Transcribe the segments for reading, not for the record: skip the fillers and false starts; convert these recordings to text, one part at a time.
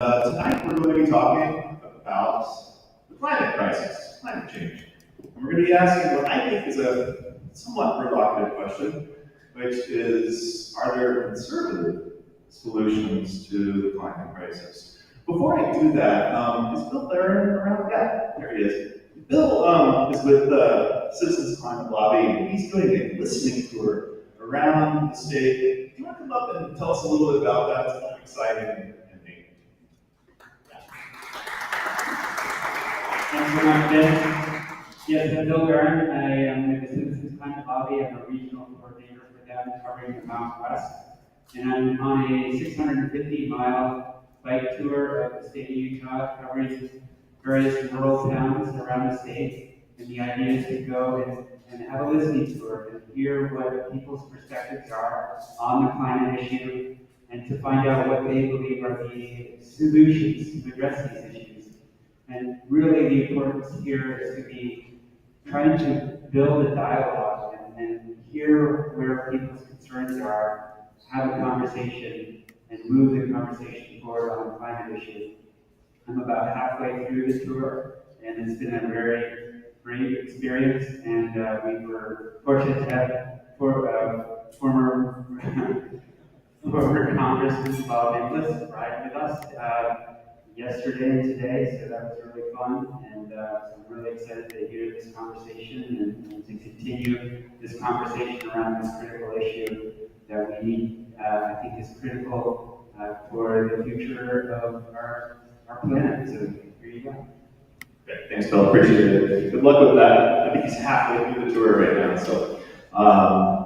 Tonight we're going to be talking about the climate crisis, climate change. And we're going to be asking what I think is a somewhat provocative question, which is, are there conservative solutions to the climate crisis? Before I do that, is Bill Barron around? Yeah, there he is. Bill is with the Citizens Climate Lobby, and he's doing a listening tour around the state. Do you want to come up and tell us a little bit about that? It's kind of exciting and neat. Thanks so much, Ben. Yes, I'm Bill Barron. I am with the Citizens Climate Lobby. I'm a regional coordinator for them covering the Mountain West. And I'm on a 650-mile bike tour of the state of Utah, covering various rural towns around the state. And the idea is to go and have a listening tour and hear what people's perspectives are on the climate issue and to find out what they believe are the solutions to address these issues. And really the importance here is to be trying to build a dialogue and hear where people's concerns are, have a conversation, and move the conversation forward on the climate issue. I'm about halfway through the tour, and it's been a very great experience, and we were fortunate to have former Congressman Bob Inglis ride with us yesterday and today, so that was really fun, and so I'm really excited to hear this conversation and to continue this conversation around this critical issue that we need, I think is critical for the future of our planet. So here you go. Great, thanks, Bill. Appreciate it. Good luck with that. I think he's halfway through the tour right now, so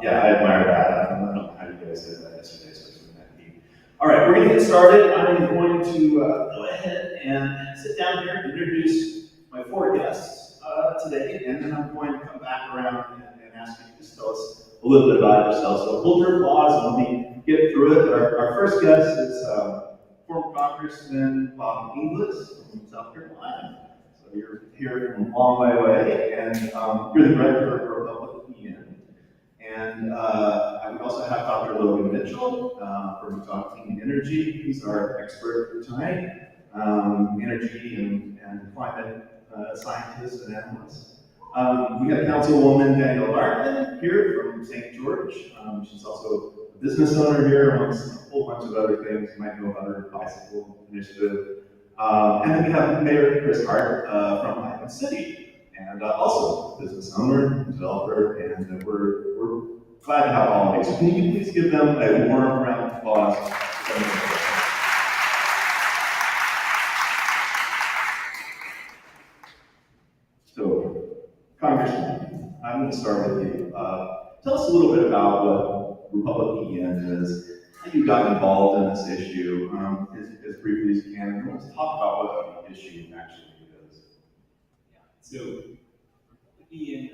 yeah, I admire that. I don't know how you guys did that yesterday, so it's really neat. All right, we're going to get started. I'm going to go ahead and sit down here and introduce my four guests today, and then I'm going to come back around and ask you to just tell us a little bit about yourselves. So hold your applause and let me get through it. Our first guest is former Congressman Bob Inglis from South Carolina. So you're here from a long way away, and you're the director of Republic EN. And we also have Dr. Logan Mitchell from Utah Clean Energy. He's our expert for tonight, energy and climate scientist and analyst. We have Councilwoman Danielle Larkin here from St. George. She's also a business owner here, amongst a whole bunch of other things. You might know about her bicycle initiative. And then we have Mayor Chris Hart from Iowa City, and also a business owner, developer, and we're glad to have all of these. So can you please give them a warm round of applause? So, Congressman, I'm going to start with you. Tell us a little bit about what Republic EN is, how you got involved in this issue, as briefly as you can, and let's talk about what the issue actually is. So, EN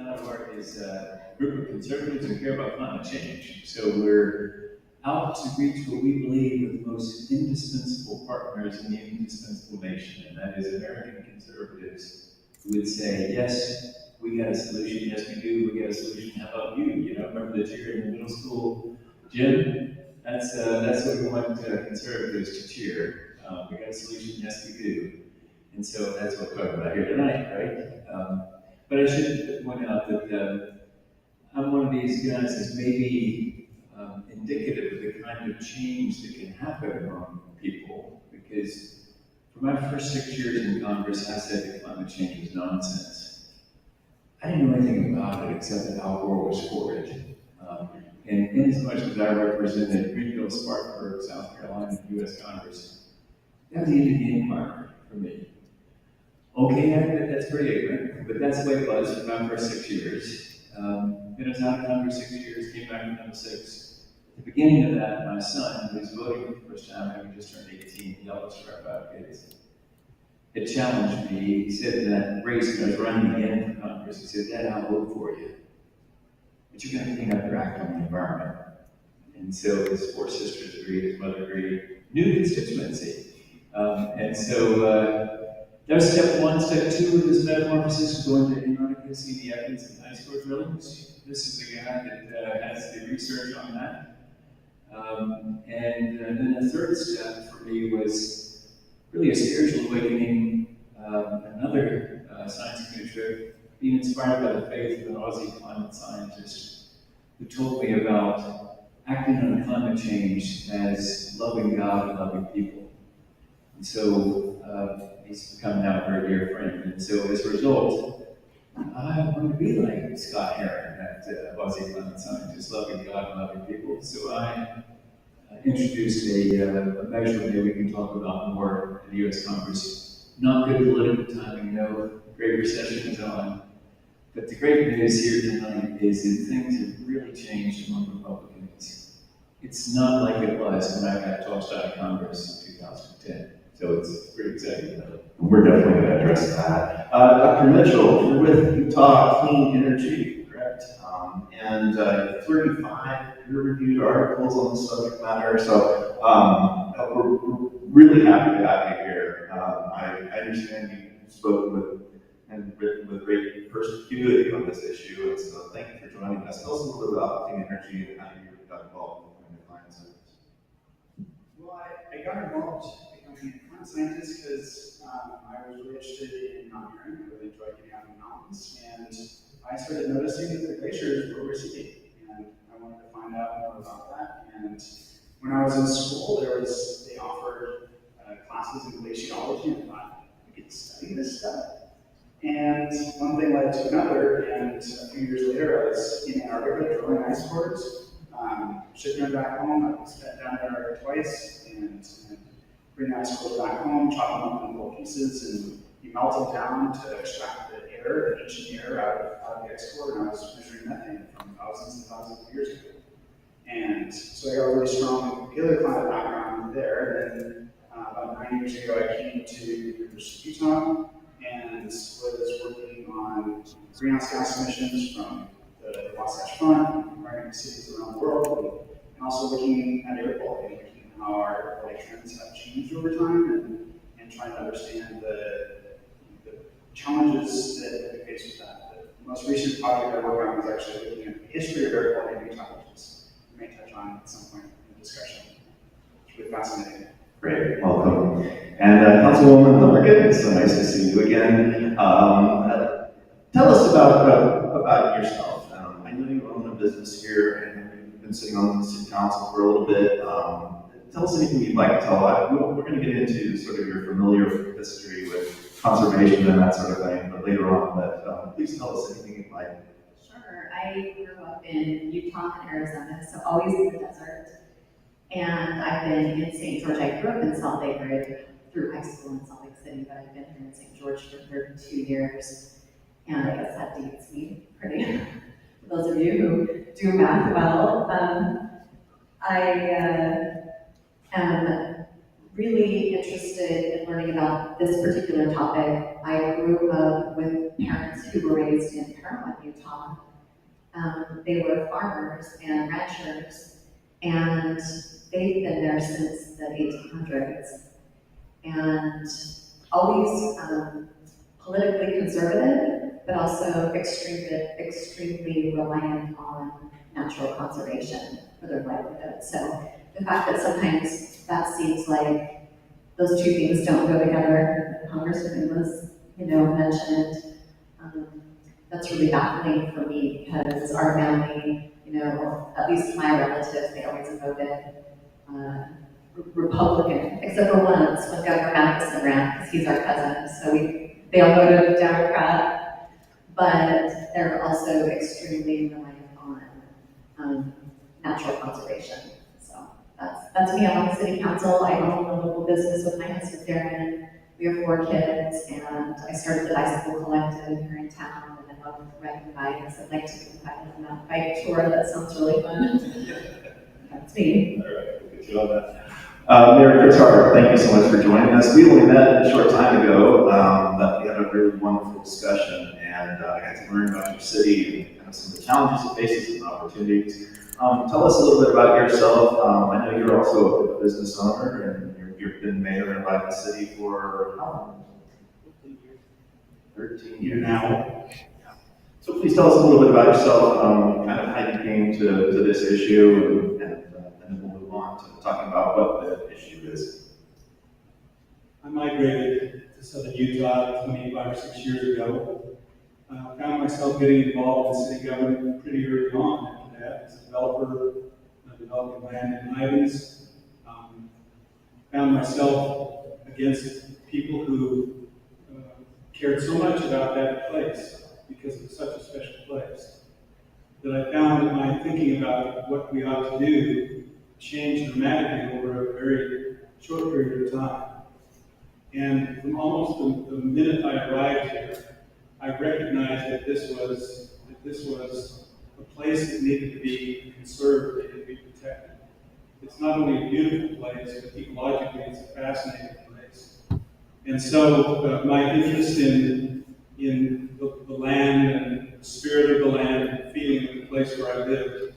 is a group of conservatives who care about climate change. So we're out to reach what we believe are the most indispensable partners in the indispensable nation, and that is American conservatives who would say, yes, we got a solution, yes we do, we got a solution, how about you? You know, remember the cheer in the middle school gym? That's what we want conservatives to cheer. We got a solution, yes we do. And so that's what we're talking about here tonight, right? But I should point out that I'm one of these guys that's maybe indicative of the kind of change that can happen among people, because for my first 6 years in Congress, I said that climate change was nonsense. I didn't know anything about it except that Al Gore was for it. And inasmuch as I represented Greenville, Spartanburg, South Carolina, U.S. Congress, that was the end of the inquiry for me. Okay, that's pretty ignorant, but that's the way it was for my first 6 years. Then I was out of Congress 6 years, came back in number 6. At the beginning of that, my son, who was voting for the first time, having just turned 18, he yelled us for about kids. It challenged me. He said in that race when I was running again for Congress, he said, Dad, I'll vote for you, but you're going to clean up your act on the environment. And so his 4 sisters agreed, his mother agreed, new constituency. And so that was step 1. Step 2 of this metamorphosis was going to Antarctica, see the evidence of ice core drillings. This is the guy that has the research on that. And then the third step for me was really a spiritual awakening, another science canoe trip, being inspired by the faith of an Aussie climate scientist who told me about acting on climate change as loving God and loving people. And so he's become now a very dear friend. And so as a result, I want to be like Scott Heron, that Aussie climate scientist, loving God and loving people. So I introduced a measure maybe we can talk about more in the U.S. Congress. Not good political timing, no. Great recession is on. But the great news here tonight is that things have really changed among Republicans. It's not like it was when I got tossed out of Congress in 2010. So it's pretty exciting. We're definitely going to address that. Dr. Mitchell, you're with Utah Clean Energy, correct? And 35 peer-reviewed articles on the subject matter. So we're really happy to have you here. I understand you spoke with and written with great perspicuity on this issue, and so thank you for joining us. Tell us a little bit about clean energy and how you got involved in the climate science. Well, I got involved becoming a climate scientist because I was really interested in mountaineering. I really enjoyed getting out in the mountains, and I started noticing that the glaciers were receding, and I wanted to find out more about that. And when I was in school, they offered classes in glaciology, and I thought, we could study this stuff. And one thing led to another, and a few years later, I was in Antarctica drilling ice cores, shipping them back home. I spent down there twice, and bring the ice cores back home, chop them up in little pieces, and you melt them down to extract the air, the ancient air out of the ice core, and I was measuring methane from thousands and thousands of years ago. And so I got a really strong paleoclimate background there. And then about 9 years ago, I came to the University of Utah and was working on greenhouse gas emissions from the Wasatch Front, environmental cities around the world, and also looking at air quality, looking at how our air quality trends have changed over time, and trying to understand the challenges that we face with that. The most recent project I worked on was actually looking at the history of air quality in Utah, which we may touch on at some point in the discussion. It's really fascinating. Great, welcome. And Councilwoman Larkin, it's so nice to see you again. Tell us about yourself. I know you own a business here, and you've been sitting on the city council for a little bit. Tell us anything you'd like to tell. We're going to get into sort of your familiar history with conservation and that sort of thing, but later on. But please tell us anything you'd like. Sure. I grew up in Utah and Arizona, so always in the desert. And I've been in St. George. I grew up in Salt Lake through high school in Salt Lake City, but I've been here in St. George for 32 years. And I guess that dates me pretty, for those of you who do math well. I am really interested in learning about this particular topic. I grew up with parents who were raised in Paramount, Utah. They were farmers and ranchers, and they've been there since the 1800s, and always politically conservative, but also extremely reliant on natural conservation for their livelihood. So the fact that sometimes that seems like those two things don't go together, the Congressman was, mentioned, that's really baffling for me, because our family, at least my relatives, they always voted Republican, except for once when Governor Matheson ran, because he's our cousin, so they all voted Democrat, but they're also extremely reliant on natural conservation. So that's me. I'm on the city council. I own a local business with my husband Darren. We have 4 kids, and I started the bicycle collective here in town, and I love riding bikes. I'd like to do a mountain bike tour. That sounds really fun. That's me. All right, we'll get you on that. Mayor Chris Harder, thank you so much for joining us. We only met a short time ago, but we had a really wonderful discussion, and I got to learn about your city and kind of some of the challenges it faces and opportunities. Tell us a little bit about yourself. I know you're also a business owner, and you've been mayor and by the city for how long? 13 years now. So please tell us a little bit about yourself, kind of how you came to this issue, and then we'll move on to talking about what the issue is. I migrated to southern Utah 25 or 6 years ago. Found myself getting involved in city government pretty early on after that as a developer, developing land in Ivans. Found myself against people who cared so much about that place because it was such a special place that I found that my thinking about what we ought to do changed dramatically over a very short period of time. And from almost the minute I arrived here, I recognized that this was a place that needed to be conserved, needed to be protected. It's not only a beautiful place, but ecologically it's a fascinating place. And so my interest in the land and the spirit of the land and the feeling of the place where I lived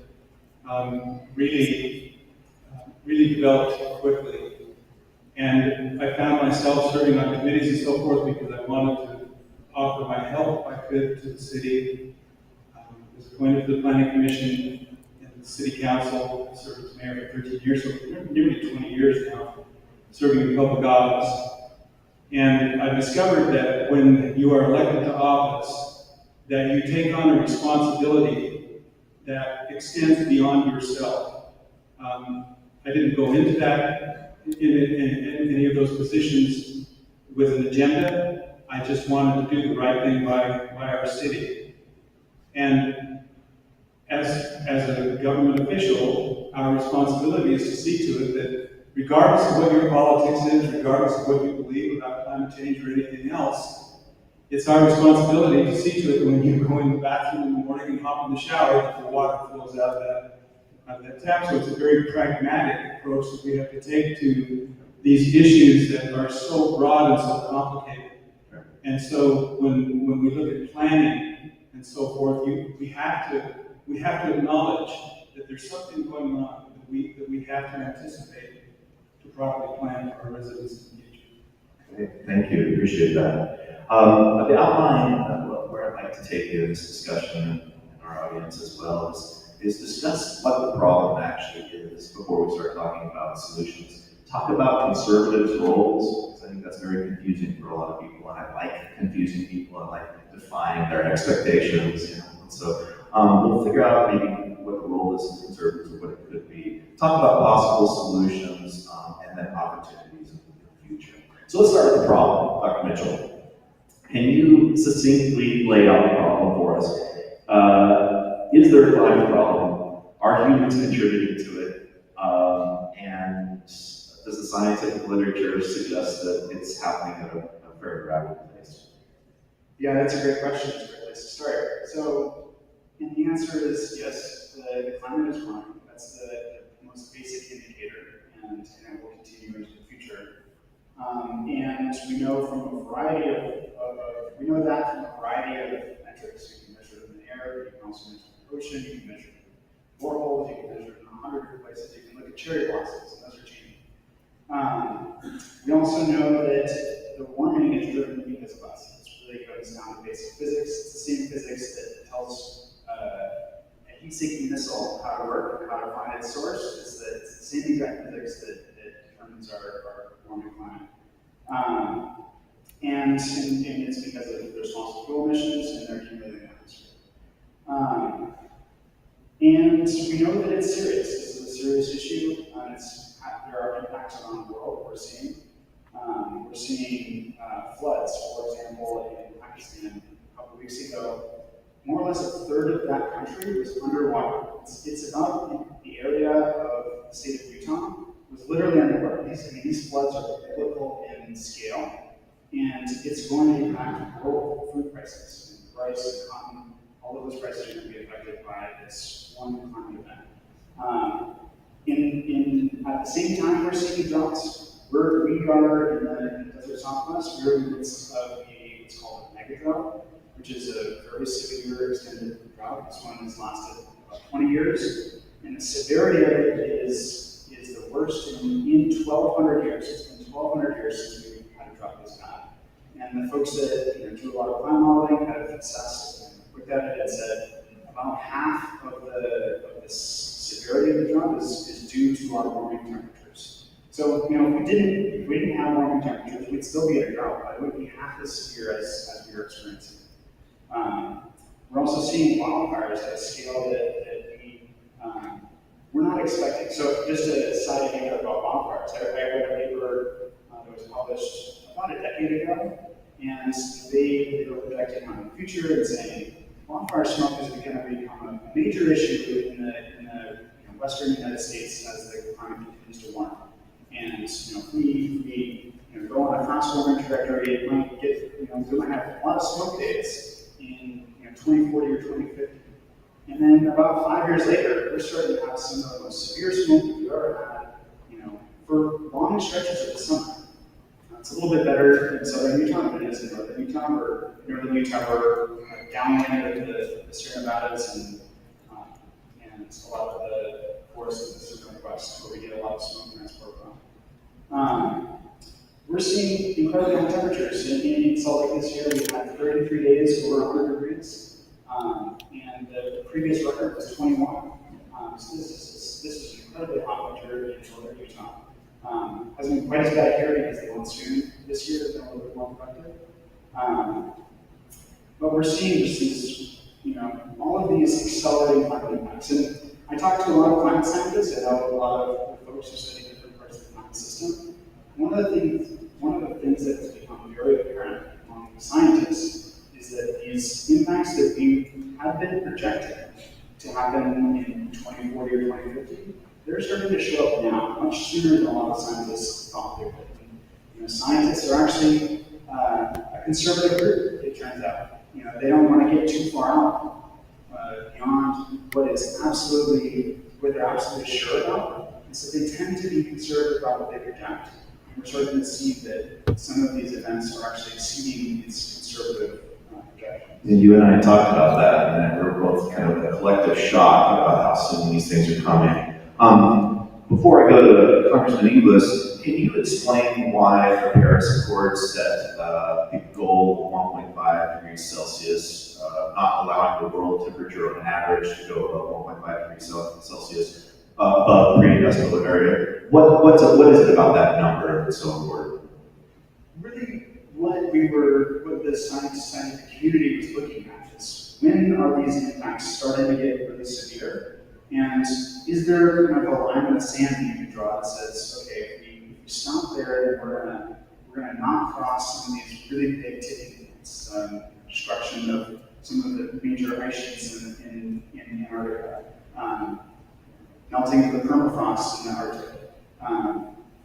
really developed quickly. And I found myself serving on committees and so forth because I wanted to offer my help if I could to the city. I was appointed to the Planning Commission and the City Council. I served as mayor for 13 years, so nearly 20 years now, serving in public office. And I discovered that when you are elected to office, that you take on a responsibility that extends beyond yourself. I didn't go into that in any of those positions with an agenda. I just wanted to do the right thing by our city. And as a government official, our responsibility is to see to it that regardless of what your politics is, regardless of what you believe about climate change or anything else, it's our responsibility to see to it that when you go in the bathroom in the morning and hop in the shower, that the water flows out of that tap. So it's a very pragmatic approach that we have to take to these issues that are so broad and so complicated. And so when we look at planning and so forth, we have to acknowledge that there's something going on that we have to anticipate to properly plan for our residents in the future. Okay, thank you, appreciate that. The outline where I'd like to take you in this discussion and our audience as well is discuss what the problem actually is before we start talking about solutions. Talk about conservatives' roles, because I think that's very confusing for a lot of people, and I like confusing people, I like defining their expectations, you know. And so we'll figure out maybe what the role is of conservatives or what it could be. Talk about possible solutions and then opportunities in the future. So let's start with the problem, Dr. Mitchell. Can you succinctly lay out the problem for us? Is there a climate problem? Are humans contributing to it? And does the scientific literature suggest that it's happening at a very rapid pace? Yeah, that's a great question. It's a great place to start. So, and the answer is yes, the climate is warming. That's the most basic indicator, and it will continue into the future. And we know from a variety of metrics. You can measure it in the air, you can also measure it in the ocean, you can measure it in boreholes, you can measure it in 100 different places. You can look at cherry blossoms, and those are changing. We also know that the warming is driven because of us. It's really goes down to basic physics. It's the same physics that tells a heat-seeking missile how to work and how to find its source. It's the same exact physics that determines our warming climate. And it's because of their fossil fuel emissions and their accumulating atmosphere. And we know that it's serious. This is a serious issue. There are impacts around the world that we're seeing. We're seeing floods, for example, in Pakistan a couple of weeks ago. More or less a third of that country was underwater. It's about the area of the state of Utah was literally underwater. These floods are biblical in scale, and it's going to impact world food prices. And rice and cotton, all of those prices are going to be affected by this one climate event. At the same time, we're seeing droughts. We are in the desert Southwest. We're in the midst of what's called a mega drought, which is a very severe extended drought. This one has lasted about 20 years, and the severity of it is the worst in 1,200 years. It's been 1,200 years since we've had a drought this bad. And the folks that do a lot of climate modeling have assessed and looked at it and said about half of the severity of the drought is due to our warming temperatures. So, if we didn't have warming temperatures, we'd still be at a drought, but it wouldn't be half as severe as we are experiencing. We're also seeing wildfires at a scale that we're not expecting. So just a side anecdote about wildfires. I read a paper that was published about a decade ago, and they were projecting on the future and saying wildfire smoke is going to become a major issue in the western United States as the climate continues to warm. And if we go on a fast warming trajectory, it might get we might have a lot of smoke days in 2040 or 2050. And then about 5 years later, we're starting to have some of the most severe smoke we've ever had, for long stretches of the summer. It's a little bit better in southern Utah than it is in northern Utah. Northern Utah, we're downwind of the Sierra Nevadas and a lot of the forests in the Pacific Northwest, where we get a lot of smoke transport from. We're seeing incredibly high temperatures. In Salt Lake this year, we had 33 days over 100 degrees. And the previous record was 21. So this is an incredibly hot winter in northern Utah. Hasn't been quite as bad here because the monsoon this year has been a little bit more productive. But we're seeing just these, all of these accelerating climate impacts. And I talked to a lot of climate scientists. I know a lot of the folks who study different parts of the climate system. One of the things that has become very apparent among scientists is that these impacts that we have been projected to happen in 2040 or 2050, they're starting to show up now, much sooner than a lot of scientists thought they would. Scientists are actually a conservative group, it turns out. They don't want to get too far out beyond what they're absolutely sure about. And so they tend to be conservative about what they project. And we're starting to see that some of these events are actually exceeding these conservative projections. And you and I talked about that, and we're both kind of in a collective shock about how soon these things are coming. Before I go to Congressman Inglis, can you explain why the Paris Accord set the goal of 1.5 degrees Celsius, not allowing the world temperature on average to go above 1.5 degrees Celsius above pre-industrial area? What is it about that number that's so important? Really, what the scientific community was looking at is, when are these impacts starting to get really severe? And is there kind of a line in the sand that you can draw that says, okay, if we stop there, then we're gonna not cross some of these really big tipping points, destruction of some of the major ice sheets in Antarctica, melting of the permafrost in the Arctic.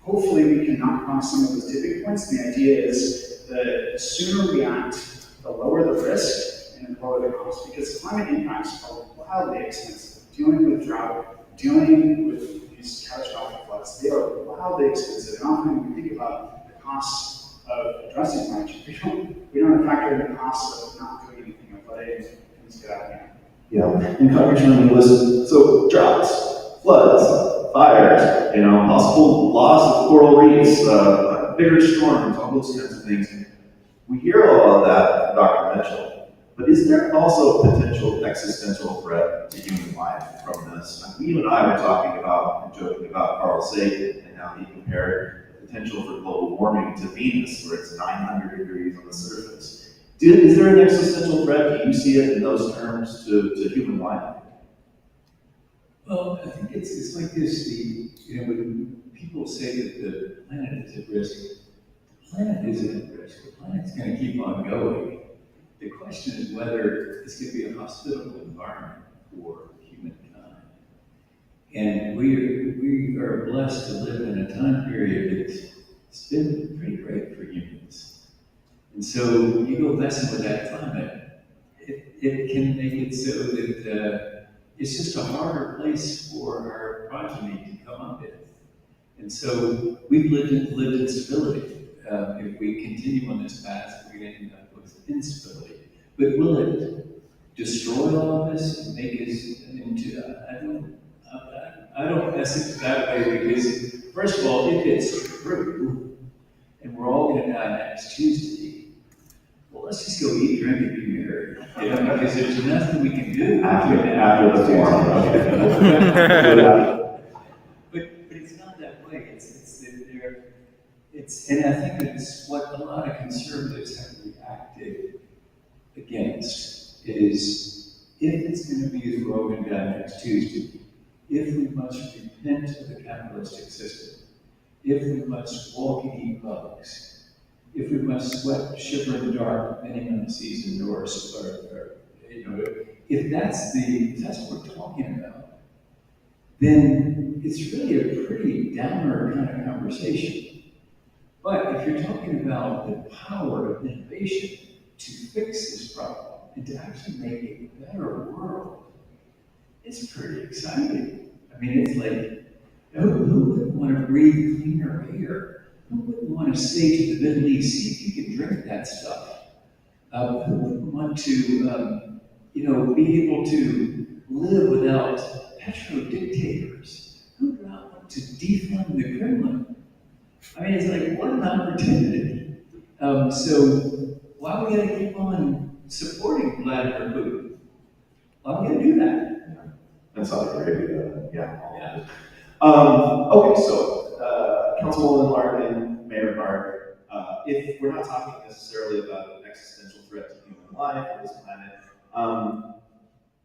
Hopefully we can not cross some of those tipping points. The idea is that the sooner we act, the lower the risk and the lower the cost, because climate impacts are wildly expensive. Dealing with drought, dealing with these catastrophic floods, they are wildly expensive. And often when we think about the costs of addressing climate change, we don't factor in the costs of not doing anything, of letting things get out of hand. Yeah, and Congressman Inglis, so droughts, floods, fires, possible loss of coral reefs, bigger storms, all those kinds of things. We hear all of that from Dr. Mitchell. But is there also a potential existential threat to human life from this? You and I were talking about and joking about Carl Sagan and how he compared the potential for global warming to Venus, where it's 900 degrees on the surface. Is there an existential threat? Do you see it in those terms to human life? Well, I think it's like this. When people say that the planet is at risk, the planet isn't at risk. The planet's going to keep on going. The question is whether this could be a hospitable environment for humankind. And we are blessed to live in a time period that's been pretty great for humans. And so you go messing with that climate, it can make it so that it's just a harder place for our progeny to come up in. And so we've lived in stability. If we continue on this path, we're going to end up with instability. But will it destroy all of us and make us into? I don't mess it that way, because first of all, if it's true, and we're all going to die next Tuesday, well, let's just go eat, drink, and be merry. Because there's nothing we can do After the forum. But it's not that way. It's And I think it's what a lot of conservatives have reacted against is if it's going to be a slogan down next Tuesday, if we must repent of the capitalistic system, if we must walk and eat bugs, if we must sweat, shiver in the dark, depending on the season, or if that's what we're talking about, then it's really a pretty downer kind of conversation. But if you're talking about the power of innovation to fix this problem and to actually make a better world, it's pretty exciting. I mean, it's like, who wouldn't want to breathe cleaner air? Who wouldn't want to say to the Middle East, see if you can drink that stuff? Who wouldn't want to, be able to live without petro-dictators? Who would not want to defund the Kremlin? I mean, it's like, what an opportunity. So why we gotta keep on supporting Vladimir Putin? Why we gotta do that? And Saudi Arabia, yeah. Yeah. Okay, so, Councilwoman Larkin, Mayor Mark, if we're not talking necessarily about an existential threat to human life or this planet,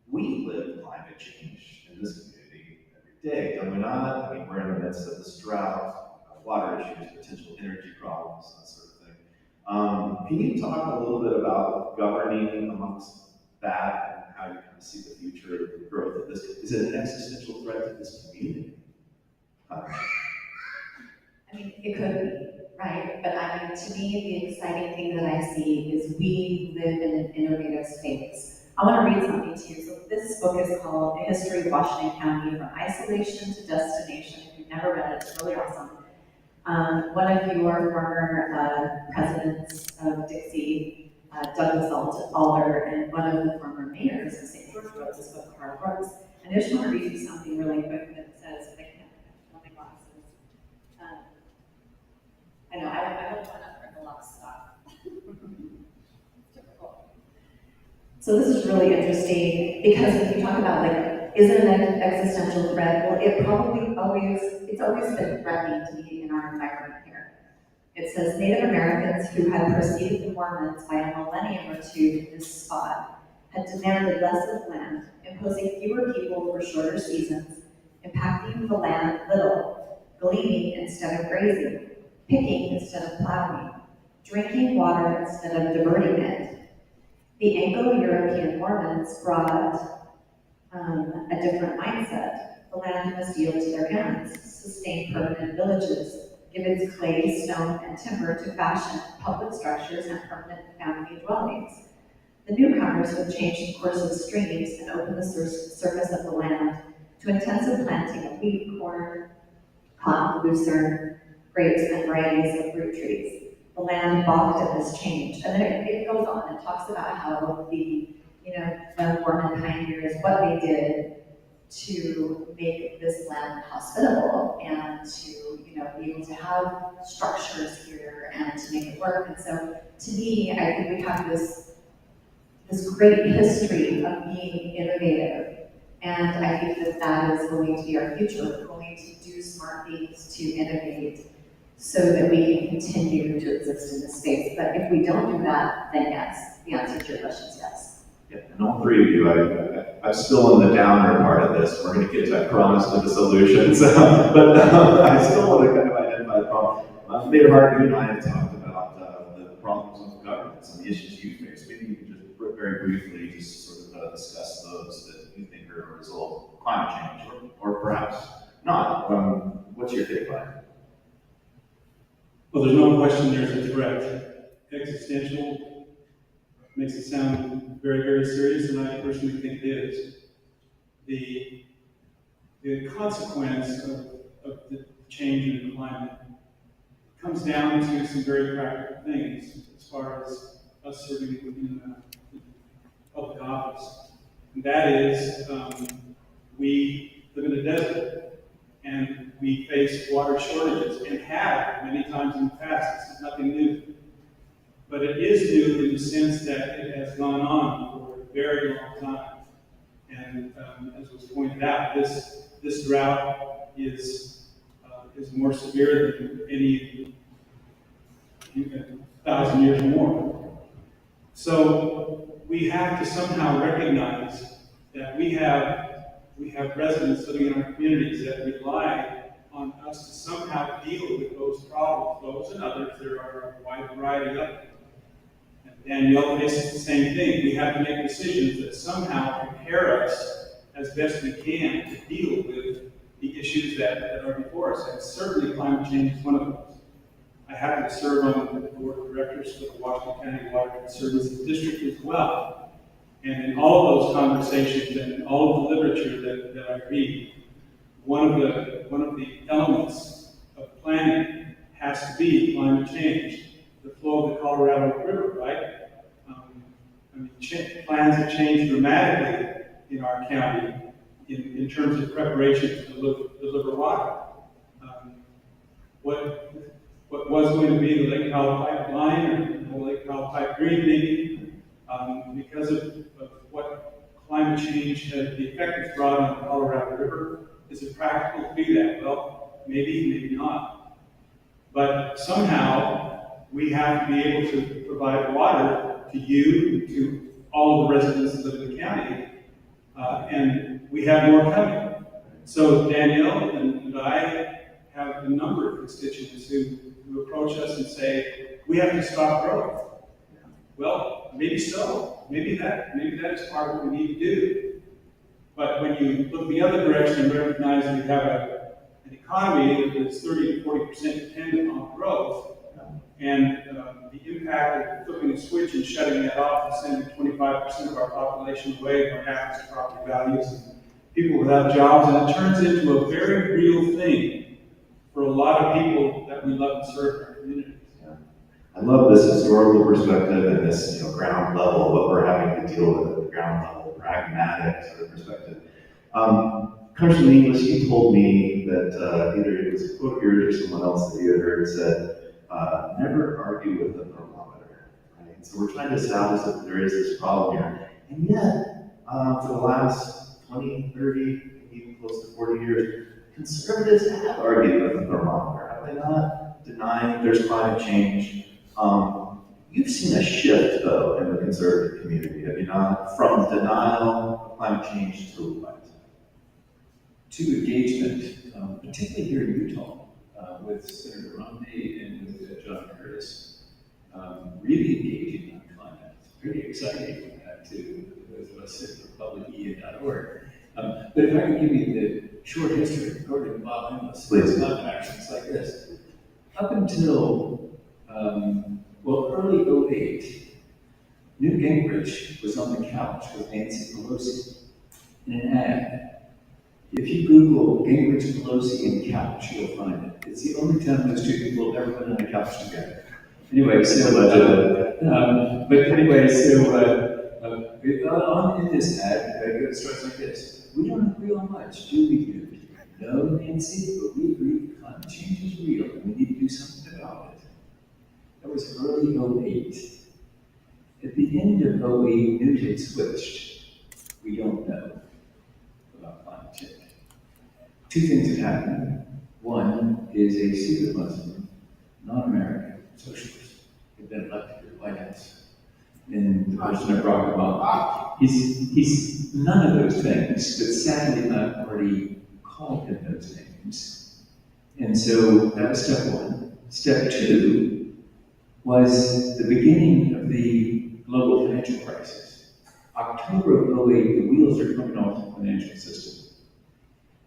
we live climate change in this community every day, don't we not? I mean, we're in the midst of this drought, water issues, potential energy problems, that sort of thing. Can you talk a little bit about governing amongst that and how you kind of see the future of the growth of this? Is it an existential threat to this community? I mean, it could be, right? But I mean, to me, the exciting thing that I see is we live in an innovative space. I want to read something to you. So this book is called A History of Washington County from Isolation to Destination. If you've never read it, it's really awesome. One of your former presidents of Dixie, Douglas Alder, and one of the former mayors of St. George wrote this book, Carl Brooks. And I just want to read you something really quick that says, I can't have my glasses. I know, I don't want to print a lot of stuff. Typical. So this is really interesting because when you talk about like, is it an existential threat? Well, it's always been threatening to be in our environment here. It says Native Americans who had preceded the Mormons by a millennium or two in this spot had demanded less of land, imposing fewer people for shorter seasons, impacting the land little, gleaning instead of grazing, picking instead of plowing, drinking water instead of diverting it. The Anglo-European Mormons brought a different mindset. The land must yield to their hands, sustain permanent villages, give its clay, stone, and timber to fashion public structures and permanent family dwellings. The newcomers would change the course of streams and open the surface of the land to intensive planting of wheat, corn, cotton, lucerne, grapes, and varieties of fruit trees. The land balked at this change. And then it goes on and talks about how the Mormon pioneers, what they did to make this land hospitable and to, be able to have structures here and to make it work. And so to me, I think we have this great history of being innovative. And I think that is going to be our future. We're going to do smart things to innovate so that we can continue to exist in this space. But if we don't do that, then yes, the answer to your question is yes. Yeah, and all three of you, I'm still in the downer part of this. We're going to get to, I promise, to the solutions. but I still want to kind of identify the problem. Mayor Hart, you and I have talked about the problems of governance and the issues you face. Maybe you can just very briefly just sort of discuss those that you think are a result of climate change, or perhaps not. What's your take on it? Well, there's no question there's a threat. Existential makes it sound very, very serious, and I personally think it is. The consequence of the change in the climate comes down to some very practical things as far as us serving in public office. And that is, we live in a desert, and we face water shortages, and have many times in the past. This is nothing new. But it is new in the sense that it has gone on for a very long time. And as was pointed out, this drought is more severe than any even 1,000 years more. So we have to somehow recognize that we have residents living in our communities that rely on us to somehow deal with those problems, those and others. There are a wide variety of them. And Danielle faces the same thing. We have to make decisions that somehow prepare us as best we can to deal with the issues that are before us. And certainly climate change is one of those. I happen to serve on the board of directors for the Washington County Water Conservancy District as well. And in all of those conversations and in all of the literature that I read, one of the elements of planning has to be climate change. The flow of the Colorado River, right? Plans have changed dramatically in our county in terms of preparation to deliver water. What was going to be the Lake Powell pipeline or the Lake Powell pipe green maybe, because of what climate change has, the effect it's brought on the Colorado River, is it practical to do that? Well, maybe not. But somehow we have to be able to provide water to you, to all of the residents that live in the county, and we have more coming. So Danielle and I have a number of constituents who approach us and say, we have to stop growth. Well, maybe so. Maybe that is part of what we need to do. But when you look the other direction and recognize that we have an economy that is 30 to 40% dependent on growth, and the impact of flipping a switch and shutting that off and sending 25% of our population away, what happens to property values and people without jobs, and it turns into a very real thing for a lot of people that we love and serve in our communities. I love this historical perspective and this, ground level, what we're having to deal with at the ground level, pragmatic sort of perspective. Congressman Inglis, you told me that either it was a quote of yours or someone else that you had heard said, never argue with the thermometer, right? So we're trying to establish that there is this problem here. And yet, for the last 20, 30, even close to 40 years, conservatives have argued with the thermometer, have they not? Denying there's climate change. You've seen a shift, though, in the conservative community, have you not? From denial of climate change to what? To engagement, particularly here in Utah, with Senator Romney and with John Curtis, really engaging on climate. It's pretty exciting to those of us at republic.org. But if I could give you the short history, according to Bob Inglis, Please. climate actions like this. Up until, early 2008, Newt Gingrich was on the couch with Nancy Pelosi in an ad. If you Google Gingrich, Pelosi, and couch, you'll find it. It's the only time those two people have ever been on a couch together. Anyway, in this ad, it starts like this. We don't agree on much, do we, Newt? No, Nancy, but we agree that climate change is real and we need to do something about it. That was early 2008. At the end of 2008, Newt had switched. We don't know about climate change. Two things had happened. One is a secret Muslim, non-American socialist, had been elected to the White House in the person of Barack Obama. He's none of those things, but sadly my party called him those names. And so that was step one. Step two was the beginning of the global financial crisis. October of 2008, the wheels are coming off the financial system.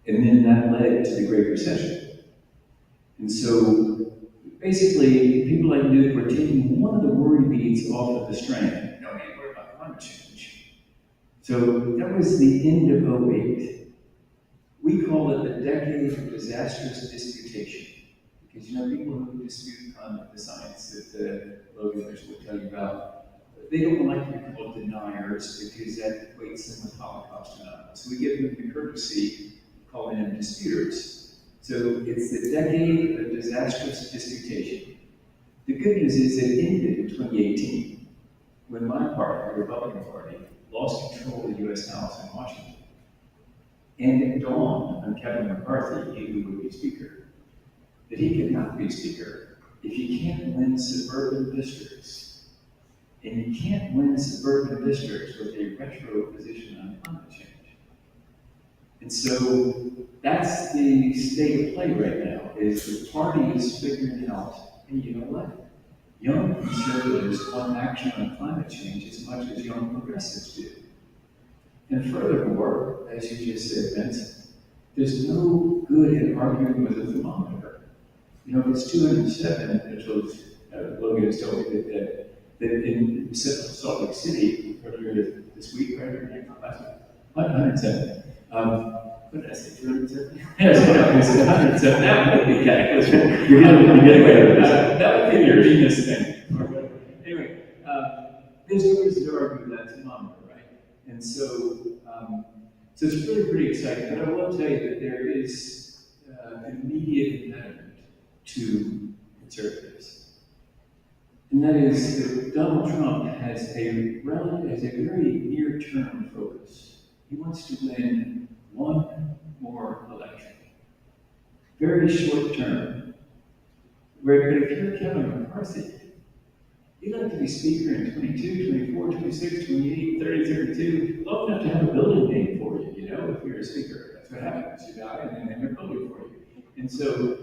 And then that led to the Great Recession. And so basically, people like Newt were taking one of the worry beads off of the string. No, hey, what about climate change? So that was the end of 2008. We call it the decade of disastrous disputation. Because people who dispute the science that Logan Fish will tell you about, they don't like to be called deniers because that equates them with Holocaust denial. So we give them the courtesy of calling them disputers. So it's the decade of disastrous disputation. The good news is it ended in 2018 when my party, the Republican Party, lost control of the U.S. House in Washington. And it dawned on Kevin McCarthy, he who would be Speaker, that he could not be Speaker if you can't win suburban districts, and you can't win suburban districts with a retro position on climate change. And so that's the state of play right now, is the party is figuring out, hey, you know what? Young conservatives want action on climate change as much as young progressives do. And furthermore, as you just said, Vince, there's no good in arguing with a thermometer. You know, if it's 207, which was, Logan has told me that in Salt Lake City earlier this week, right, or last week, 107. What did I say, 207? Yes, it's 107. That would be cataclysmic. You're getting away with that. That would be your genius thing. Anyway, there's no reason to argue with that thermometer, right? And so, so it's really pretty exciting. But I will tell you that there is an immediate impediment to conservatives. And that is that Donald Trump has a very near-term focus. He wants to win one more election. Very short term. But if you're Kevin McCarthy, you'd like to be speaker in 22, 24, 26, 28, 30, 32, long enough to have a building named for you, you know, if you're a speaker. That's what happens. You die and then they're building for you. And so,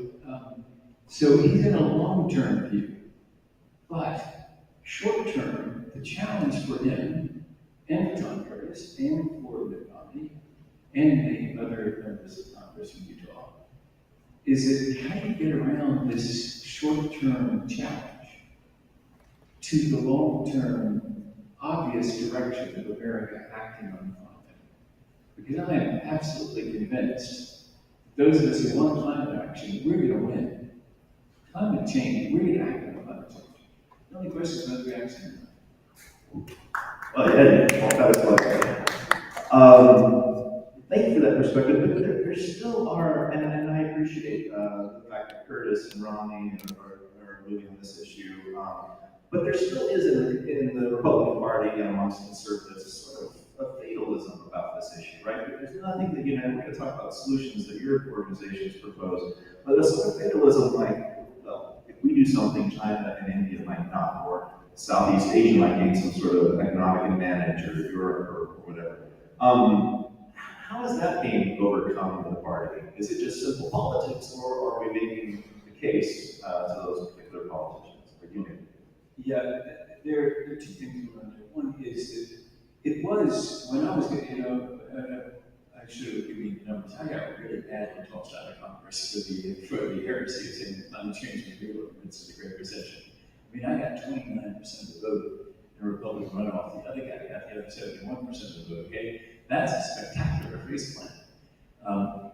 so he's in a long-term view. But short-term, the challenge for him and for John Curtis and for Mitt Romney and the other members of Congress in Utah is that how do you get around this short-term challenge to the long-term obvious direction of America acting on climate? Because I am absolutely convinced those of us who want climate action, we're going to win. Climate change, we're going to act on climate change. The only question is whether we actually know. Well, yeah, that was like, thank you for that perspective, but there still are, and I appreciate the fact that Curtis and Romney are moving on this issue, but there still is in the Republican Party and amongst conservatives sort of a fatalism about this issue, right? There's nothing that, you know, we're going to talk about solutions that your organizations propose, but a sort of fatalism like, well, if we do something, China and India might not, or Southeast Asia might gain some sort of economic advantage, or Europe, or whatever. How is that being overcome in the party? Is it just simple politics, or are we making the case to those particular politicians? Or you mean? Yeah, there are two things going on there. One is that it was, when I was getting, you know, I should have given you the numbers. I got really badly tossed out of Congress for the heresy of saying that climate change was real in the midst of the Great Recession. I mean, I got 29% of the vote in a Republican runoff. The other guy got the other 71% of the vote, okay? That's a spectacular faceplant.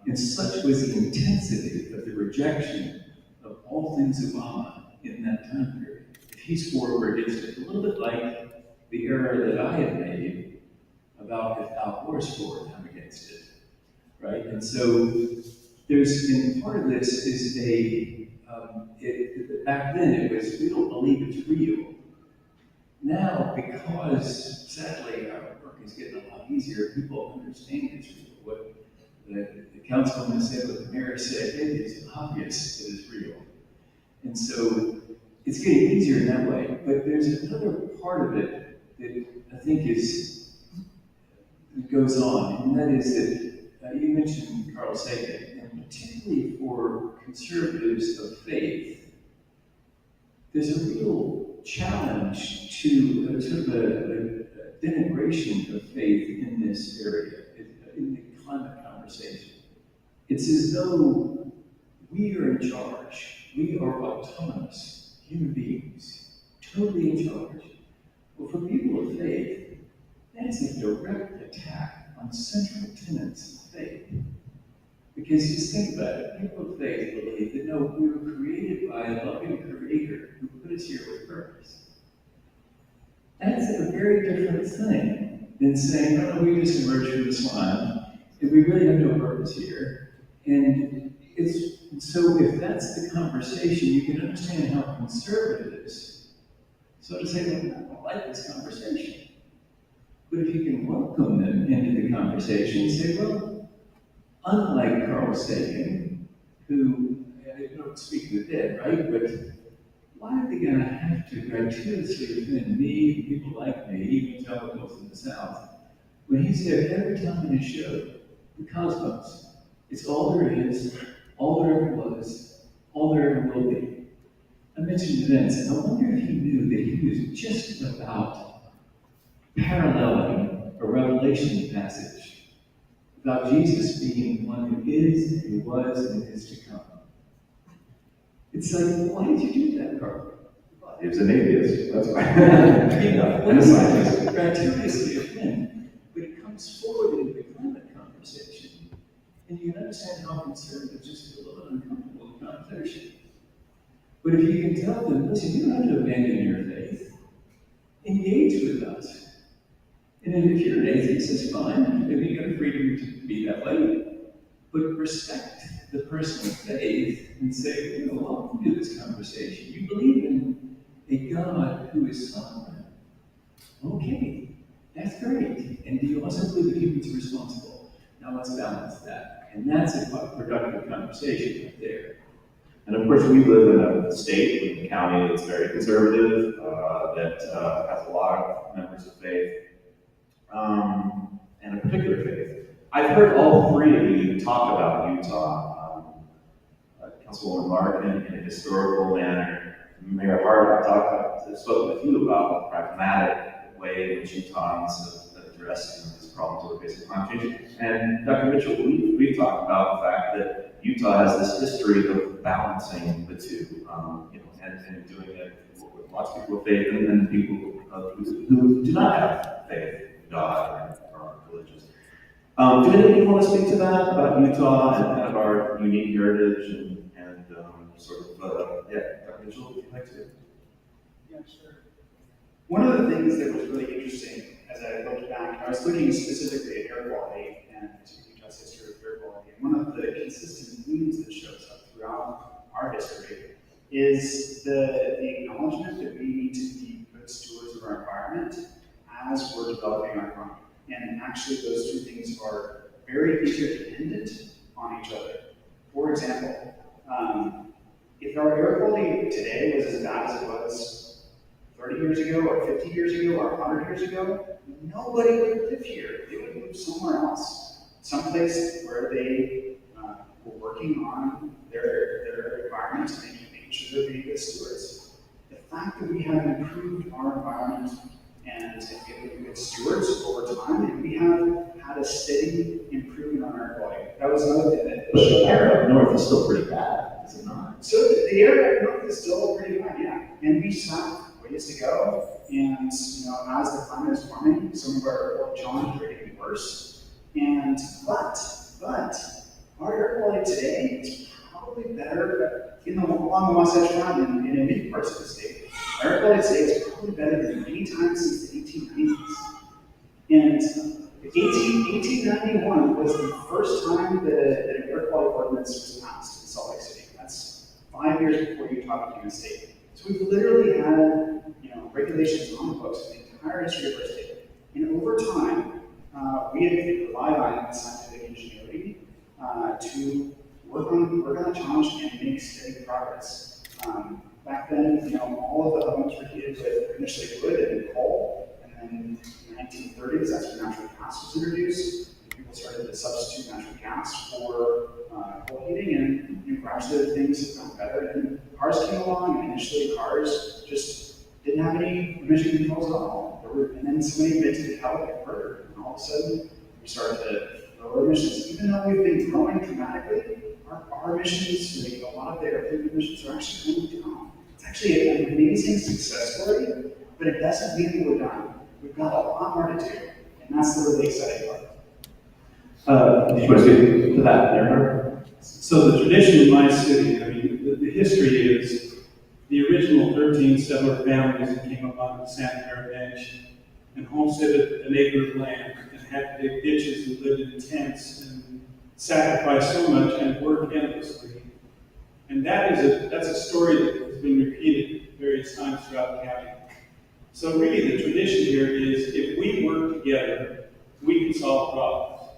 And such was the intensity of the rejection of all things Obama in that time period. If he's for or against it, a little bit like the error that I had made about if Al Gore's for and I'm against it, right? And so there's, and part of this is back then it was, we don't believe it's real. Now, because sadly our work is getting a lot easier, people understand it's real. What the councilman said, what the mayor said, it is obvious it is real. And so it's getting easier in that way. But there's another part of it that I think that goes on, and that is that you mentioned Carl Sagan, and particularly for conservatives of faith, there's a real challenge to sort of a denigration of faith in this area, in the climate conversation. It's as though we are in charge. We are autonomous human beings, totally in charge. Well, for people of faith, that is a direct attack on central tenets of faith. Because just think about it, people of faith believe that no, we were created by a loving creator who put us here with purpose. That's a very different thing than saying, no, we just emerged from the slime, and we really have no purpose here. And so if that's the conversation, you can understand how conservatives sort of say, well, I don't like this conversation. But if you can welcome them into the conversation, say, well, unlike Carl Sagan, who, I don't speak of the dead, right? But why are they gonna have to gratuitously offend me, people like me, evangelicals in the South, when he's there every time in his show, the cosmos? It's all there is, all there ever was, all there ever will be. I mentioned events, and I wonder if he knew that he was just about paralleling a Revelation passage about Jesus being one who is, who was, and is to come. It's like, why did you do that, Carl? He was an atheist, that's why. You know, And a scientist. gratuitously offend, but it comes forward in the climate conversation, and you can understand how conservatives just feel a little uncomfortable in conversation. But if you can tell them, listen, you don't have to abandon your faith. Engage with us. And if you're an atheist, it's fine. Maybe you got a freedom to be that way. But respect the personal faith and say, you know, welcome to this conversation. You believe in a God who is sovereign. Okay, that's great. And do you also believe that humans are responsible? Now let's balance that. And that's a productive conversation right there. And of course, we live in a state, in a county that's very conservative, that has a lot of members of faith, and a particular faith. I've heard all three of you talk about Utah, Councilwoman Martin in a historical manner. Mayor Hart, I've spoken with you about the pragmatic way in which Utahns have addressed these problems that are based on climate change. And Dr. Mitchell, we've talked about the fact that Utah has this history of balancing the two, and doing it with lots of people with faith and then people who do not have faith in God or are religious. Do any of you want to speak to that about Utah and kind of our unique heritage and Dr. Mitchell, would you like to? Yeah, sure. One of the things that was really interesting as I looked back, I was looking specifically at air quality and Utah's history of air quality. And one of the consistent themes that shows up throughout our history is the acknowledgement that we need to be good stewards of our environment as we're developing our economy. And actually, those two things are very interdependent on each other. For example, if our air quality today was as bad as it was 30 years ago, or 50 years ago, or 100 years ago, nobody would live here. They would move somewhere else, someplace where they were working on their environment and making sure they're being good stewards. The fact that we have improved our environment and been good stewards over time, and we have had a steady improvement on our quality. That was another thing that But the air up north is still pretty bad, is it not? So the air up north is still pretty bad, yeah. And we still have ways to go. And as the climate is warming, some of our challenges are getting worse. But our air quality today is probably better along the Wasatch Front and in many parts of the state. Our air quality today is probably better than any time since the 1890s. And 1891 was the first time that an air quality ordinance was passed in Salt Lake City. That's 5 years before Utah became a state. So we've literally had regulations on the books for the entire history of our state. And over time, we have relied on scientific ingenuity to work on the challenge and make steady progress. Back then, all of the homes were heated with initially wood and coal, and then in the 1930s, that's when natural gas was introduced. People started to substitute natural gas for coal heating, and gradually things have gotten better. And cars came along, and initially cars just didn't have any emission controls at all. And then somebody invented how it further, and all of a sudden we started to lower emissions. Even though we've been growing dramatically, our emissions, a lot of the airplane emissions are actually going down. It's actually an amazing success story, but it doesn't mean that we're done. We've got a lot more to do, and that's the really exciting part. Did you want to speak to that, Aaron? So the tradition in my city, the history is the original 13 settler families that came up on the Santa Clara Bench and homesteaded an acre of land and had to dig ditches and lived in tents and sacrificed so much and worked endlessly. And that's a story that has been repeated various times throughout the county. So really the tradition here is if we work together, we can solve problems.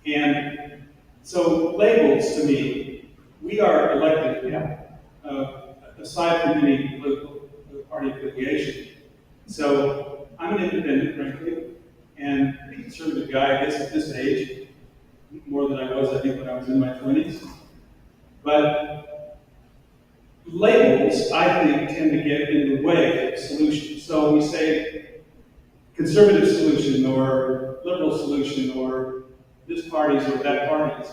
And so labels to me, we are elected aside from any political party affiliation. So I'm an independent, frankly, and a conservative guy, I guess, at this age, more than I was, I think, when I was in my 20s. But labels, I think, tend to get in the way of solutions. So we say conservative solution or liberal solution or this party's or that party's.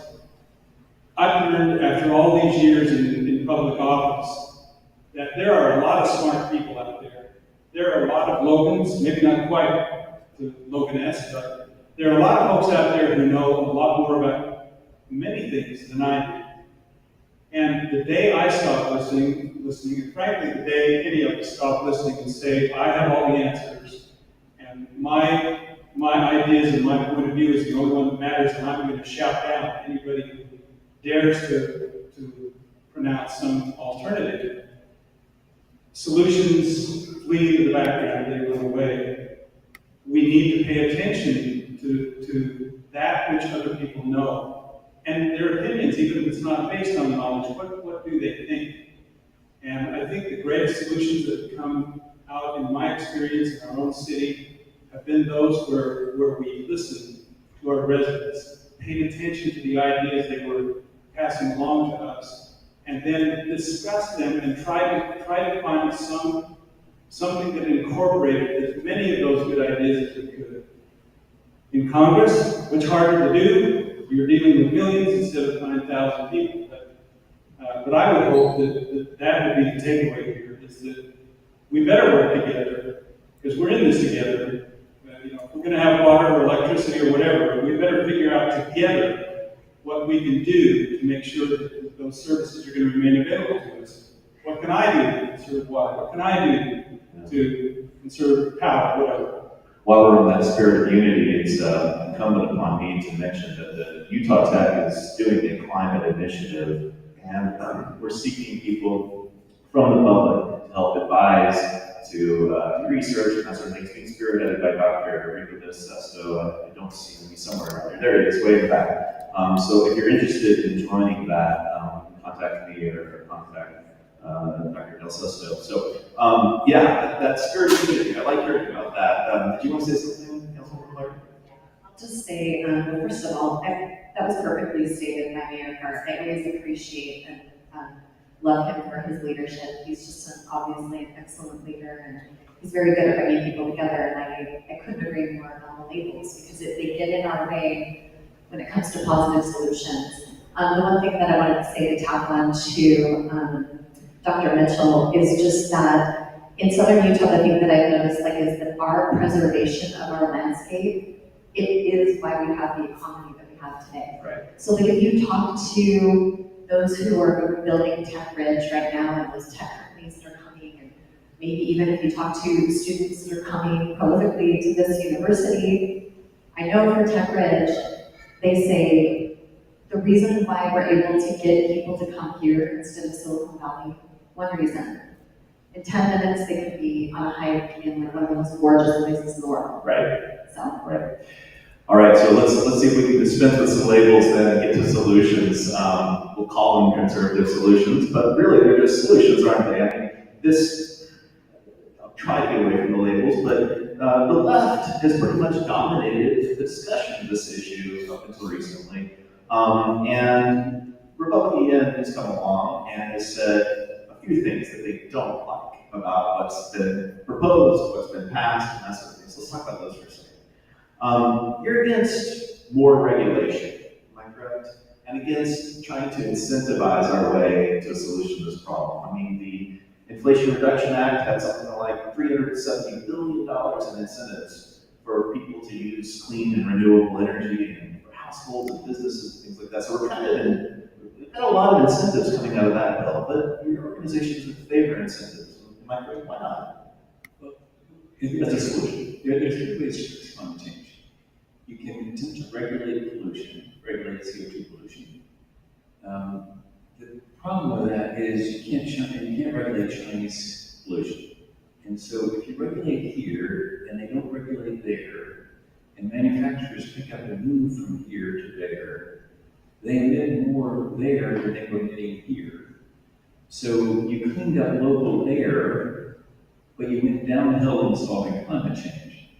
I've learned after all these years in public office that there are a lot of smart people out there. There are a lot of Logans, maybe not quite to Logan-esque, but there are a lot of folks out there who know a lot more about many things than I do. And the day I stop listening, and frankly, the day any of us stop listening and say, I have all the answers, and my ideas and my point of view is the only one that matters, and I'm going to shout down anybody who dares to pronounce some alternative. Solutions flee to the background, they run away. We need to pay attention to that which other people know. And their opinions, even if it's not based on knowledge, what do they think? And I think the greatest solutions that have come out in my experience in our own city have been those where we listened to our residents, paid attention to the ideas they were passing along to us, and then discussed them and try to find something that incorporated as many of those good ideas as we could. In Congress, much harder to do. You're dealing with millions instead of 9,000 people. But I would hope that would be the takeaway here, is that we better work together, because we're in this together. If we're going to have water or electricity or whatever, we better figure out together what we can do to make sure that those services are going to remain available to us. What can I do to conserve water? What can I do to conserve power, whatever? While we're in that spirit of unity, it's incumbent upon me to mention that the Utah Tech is doing a climate initiative, and we're seeking people from the public to help advise, to research, and that sort of thing. It's being spearheaded by Dr. Rico Sesto. I don't see him somewhere around there. There he is, way in the back. So if you're interested in joining that, contact me or contact Dr. Del Sesto. So, that spirit of unity, I like hearing about that. Did you want to say something, Councilwoman Clark? I'll just say, first of all, that was perfectly stated by Mayor Hart. I always appreciate and love him for his leadership. He's just obviously an excellent leader, and he's very good at bringing people together. And I couldn't agree more on the labels, because they get in our way when it comes to positive solutions. The one thing that I wanted to say to tap on to Dr. Mitchell is just that in Southern Utah, the thing that I've noticed is that our preservation of our landscape, it is why we have the economy that we have today. Right. So if you talk to those who are building Tech Ridge right now, and those tech companies that are coming, and maybe even if you talk to students that are coming prolifically to this university, I know for Tech Ridge, they say the reason why we're able to get people to come here instead of Silicon Valley, one reason. In 10 minutes, they could be on a hike in one of the most gorgeous places in the world. Right. So. Right. All right, so let's see if we can dispense with some labels then and get to solutions. We'll call them conservative solutions, but really they're just solutions, aren't they? I mean, I'll try to get away from the labels, but the left has pretty much dominated the discussion of this issue up until recently. And Republican has come along and has said a few things that they don't like about what's been proposed, what's been passed, and that sort of thing. So let's talk about those for a second. You're against more regulation, am I correct? And against trying to incentivize our way to a solution to this problem. I mean, the Inflation Reduction Act had something like $370 billion in incentives for people to use clean and renewable energy, and for households and businesses and things like that. So we've got a lot of incentives coming out of that bill, but your organizations would favor incentives. Am I correct? Why not? Well, That's a solution. There's three ways to respond to change. You can attempt to regulate pollution, regulate CO2 pollution. The problem with that is you can't regulate Chinese pollution. And so if you regulate here and they don't regulate there, and manufacturers pick up and move from here to there, they emit more there than they were emitting here. So you cleaned up local air, but you went downhill in solving climate change.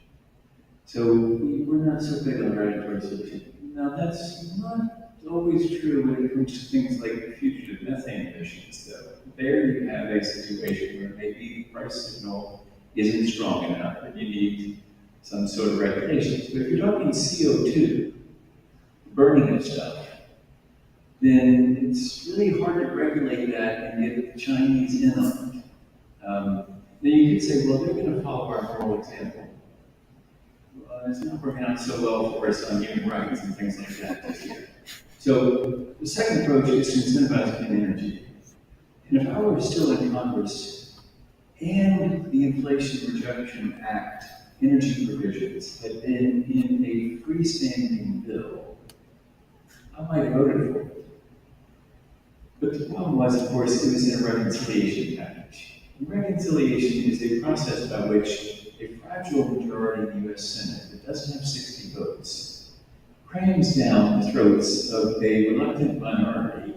So we're not so big on regulatory solutions. Now, that's not always true when it comes to things like fugitive methane emissions, though. There you have a situation where maybe the price signal isn't strong enough and you need some sort of regulations. But if you're talking CO2, burning of stuff, then it's really hard to regulate that and get the Chinese in on it. Then you could say, well, they're going to follow our moral example. It's not working out so well for us on human rights and things like that this year. So the second approach is to incentivize clean energy. And if I were still in Congress and the Inflation Reduction Act energy provisions had been in a freestanding bill, I might have voted for it. But the problem was, of course, it was in a reconciliation package. And reconciliation is a process by which a fragile majority in the US Senate that doesn't have 60 votes crams down the throats of a reluctant minority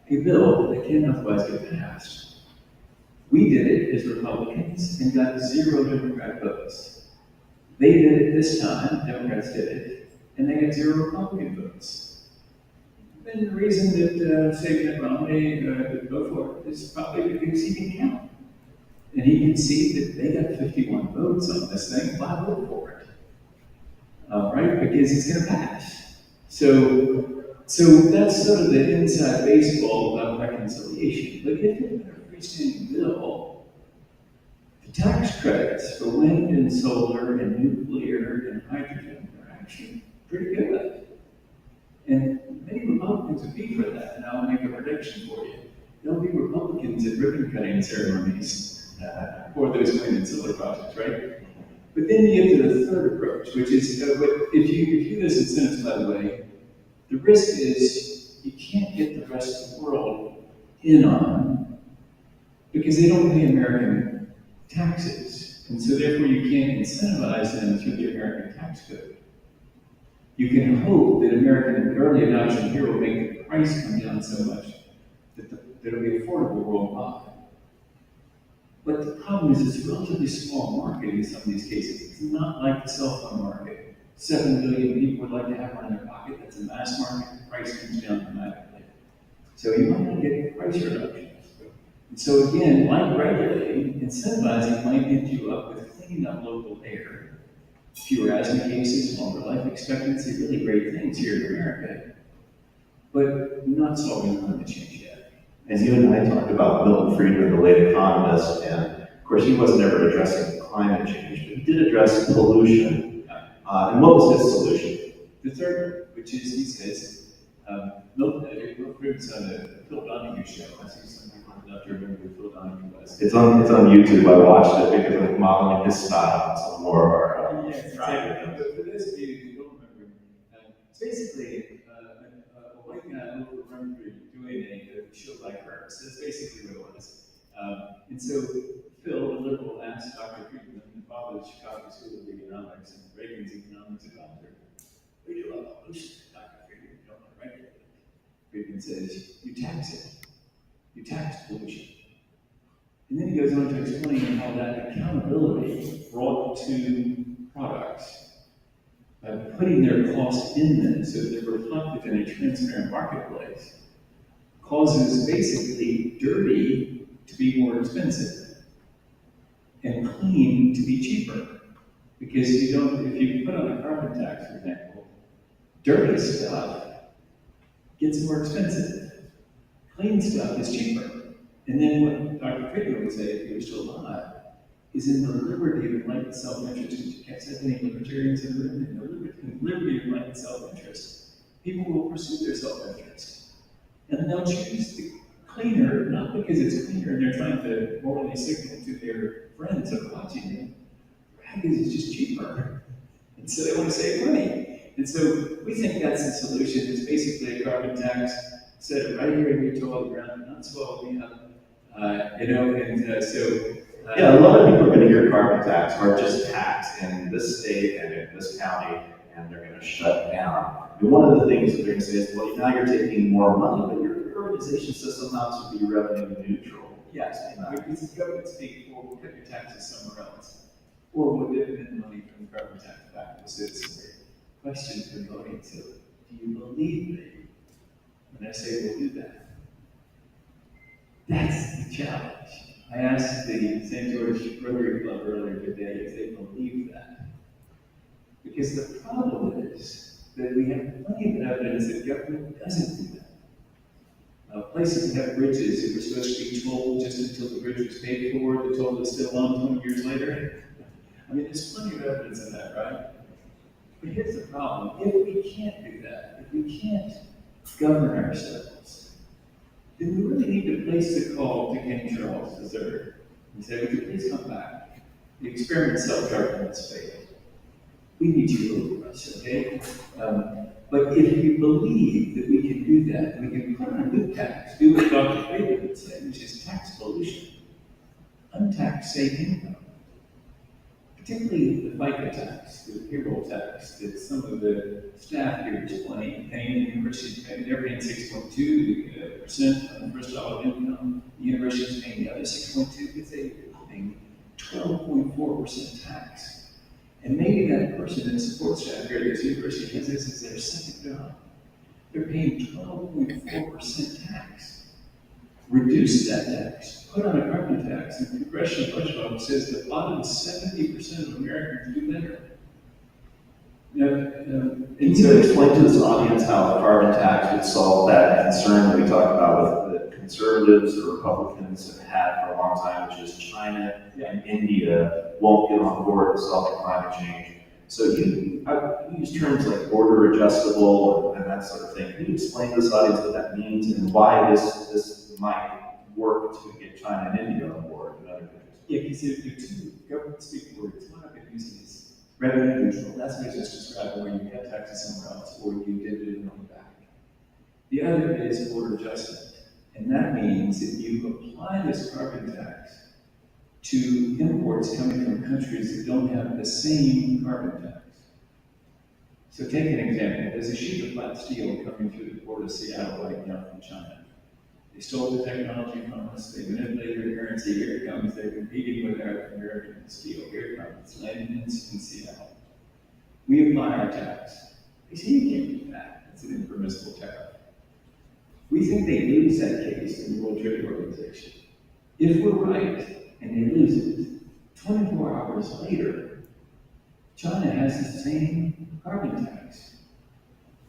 a bill that can't otherwise get passed. We did it as Republicans and got 0 Democrat votes. They did it this time, Democrats did it, and they got 0 Republican votes. And the reason that, say, Mitt Romney would vote for it is probably because he can count. And he can see that they got 51 votes on this thing, why vote for it? Right? Because it's going to pass. So that's sort of the inside baseball of reconciliation. But if it had been a freestanding bill, the tax credits for wind and solar and nuclear and hydrogen are actually pretty good. And many Republicans would be for that. And I'll make a prediction for you. There'll be Republicans at ribbon cutting ceremonies for those wind and solar projects, right? But then you get to the third approach, which is, if you do this incentives, by the way, the risk is you can't get the rest of the world in on because they don't pay American taxes. And so therefore you can't incentivize them through the American tax code. You can hope that American early adoption here will make the price come down so much that it'll be affordable worldwide. But the problem is it's a relatively small market in some of these cases. It's not like the cell phone market. 7 billion people would like to have one in their pocket. That's a mass market. The price comes down dramatically. So you might not get price reductions. And so again, like regulating, incentivizing might end you up with cleaning up local air, fewer asthma cases, longer life expectancy, really great things here in America, but not solving climate change yet. And you and I talked about Milton Friedman, the late economist, and of course he wasn't ever addressing climate change, but he did address pollution. And what was his solution? The third, which is, he says, Milton Friedman's on the Phil Donahue show. I see some people out there remember who Phil Donahue was. It's on YouTube. I watched it because I'm modeling his style and some more of our Yes, exactly. But for those of you who don't remember, it's basically a white guy who remembered doing a show like hers. That's basically what it was. And so Phil, the liberal, asked Dr. Friedman, the father of the Chicago School of Economics and Reagan's economics advisor, what do you do about pollution? Dr. Friedman, you don't want to regulate it. Friedman says, you tax it. You tax pollution. And then he goes on to explain how that accountability brought to products by putting their cost in them so that they're reflected in a transparent marketplace causes basically dirty to be more expensive and clean to be cheaper. Because if you put on a carbon tax, for example, dirty stuff gets more expensive. Clean stuff is cheaper. And then what Dr. Friedman would say, if he was still alive, is in the liberty of enlightened self-interest, which you can't say any libertarians in the room, in the liberty of enlightened self-interest, people will pursue their self-interest. And they'll choose the cleaner, not because it's cleaner and they're trying to morally signal to their friends that are watching them, because it's just cheaper. And so they want to save money. And so we think that's the solution. It's basically a carbon tax, set it right here in your toe on the ground, not swallow me up. Yeah, a lot of people are going to hear carbon tax or just tax in this state and in this county, and they're going to shut down. And one of the things that they're going to say is, well, now you're taking more money, but you're organization says somehow to be revenue neutral. Yes, because the government speak, well, we'll cut your taxes somewhere else. Or we'll dividend money from the carbon tax back to the citizens. Question for the audience, so do you believe me when I say we'll do that? That's the challenge. I asked the St. George Rotary Club earlier today if they believe that. Because the problem is that we have plenty of evidence that government doesn't do that. Places that have bridges that were supposed to be tolled just until the bridge was paid for, the toll is still on 20 years later. I mean, there's plenty of evidence of that, right? But here's the problem. If we can't do that, if we can't govern ourselves, then we really need to place the call to King Charles III and say, would you please come back? The experiment self-government has failed. We need you over us, okay? But if you believe that we can do that, we can put on a new tax, do what Dr. Faber would say, which is tax pollution, untaxed safe income. Particularly the FICA tax, the payroll tax, that some of the staff here is paying, the university is paying, they're paying 6.2% on the first dollar of income, the university is paying the other 6.2%, because they're paying 12.4% tax. And maybe that person in the support staff here at this university has this as their second job. They're paying 12.4% tax. Reduce that tax, put on a carbon tax, and the Congressional Budget Office says the bottom 70% of Americans do better. Now, Can you explain to this audience how a carbon tax would solve that concern that we talked about with the conservatives, the Republicans have had for a long time, which is China and India won't get on board to solve climate change. So you use terms like border adjustable and that sort of thing. Can you explain to this audience what that means and why this might work to get China and India on board and other countries? yeah, because there are two government speak words. One I've been using is revenue neutral. That's what I just described, where you cut taxes somewhere else or you dividend money back. The other is border adjustment. And that means if you apply this carbon tax to imports coming from countries that don't have the same carbon tax. So take an example. There's a sheet of flat steel coming through the port of Seattle right now from China. They stole the technology from us. They manipulated their currency. Here it comes. They're competing with our American steel. Here it comes. It's landing in Seattle. We apply our tax. They say you can't do that. It's an impermissible tariff. We think they lose that case in the World Trade Organization. If we're right and they lose it, 24 hours later, China has the same carbon tax.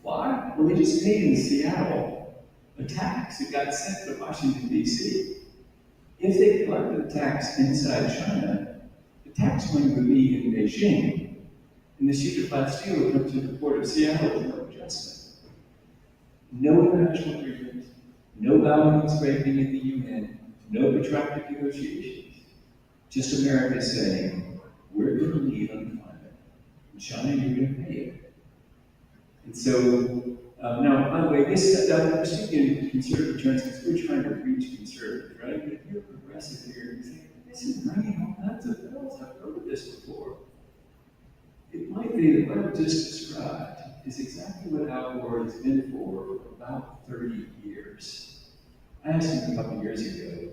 Why? Well, they just paid in Seattle a tax that got sent to Washington, D.C. If they collected the tax inside China, the tax money would be in Beijing, and the sheet of flat steel would come to the port of Seattle with no adjustment. No international agreement, no bowing and scraping in the UN, no protracted negotiations. Just America saying, we're going to lead on climate. And China, you're going to pay it. And so, now, by the way, we're speaking in conservative terms because we're trying to reach conservatives, right? But if you're progressive here, you say, this is ringing all kinds of bells. I've heard of this before. It might be that what I've just described is exactly what Al Gore has been for about 30 years. I asked him a couple of years ago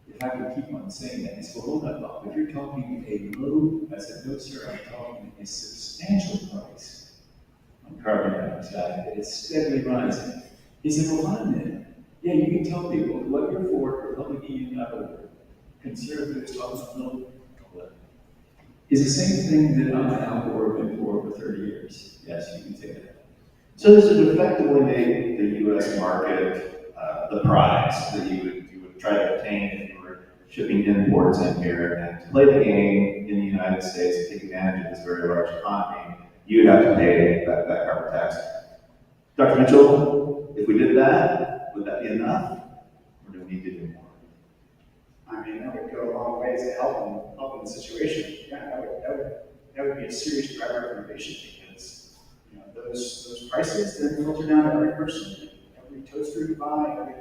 if I could keep on saying that. He said, well, hold up, Bob, if you're talking a low, I said, no, sir, I'm talking a substantial price on carbon dioxide that is steadily rising. He said, well, fine then. Yeah, you can tell people what you're for, Republican, conservatives talking about low. Is the same thing that Al Gore have been for 30 years. Yes, you can say that. So this would effectively make the U.S. market the prize that you would try to obtain if you were shipping imports in here, and to play the game in the United States and take advantage of this very large economy, you'd have to pay that carbon tax. Dr. Mitchell, if we did that, would that be enough, or do we need to do more? I mean, that would go a long way to helping the situation. Yeah, that would be a serious driver of innovation because those prices then filter down to every person, every toaster you buy, every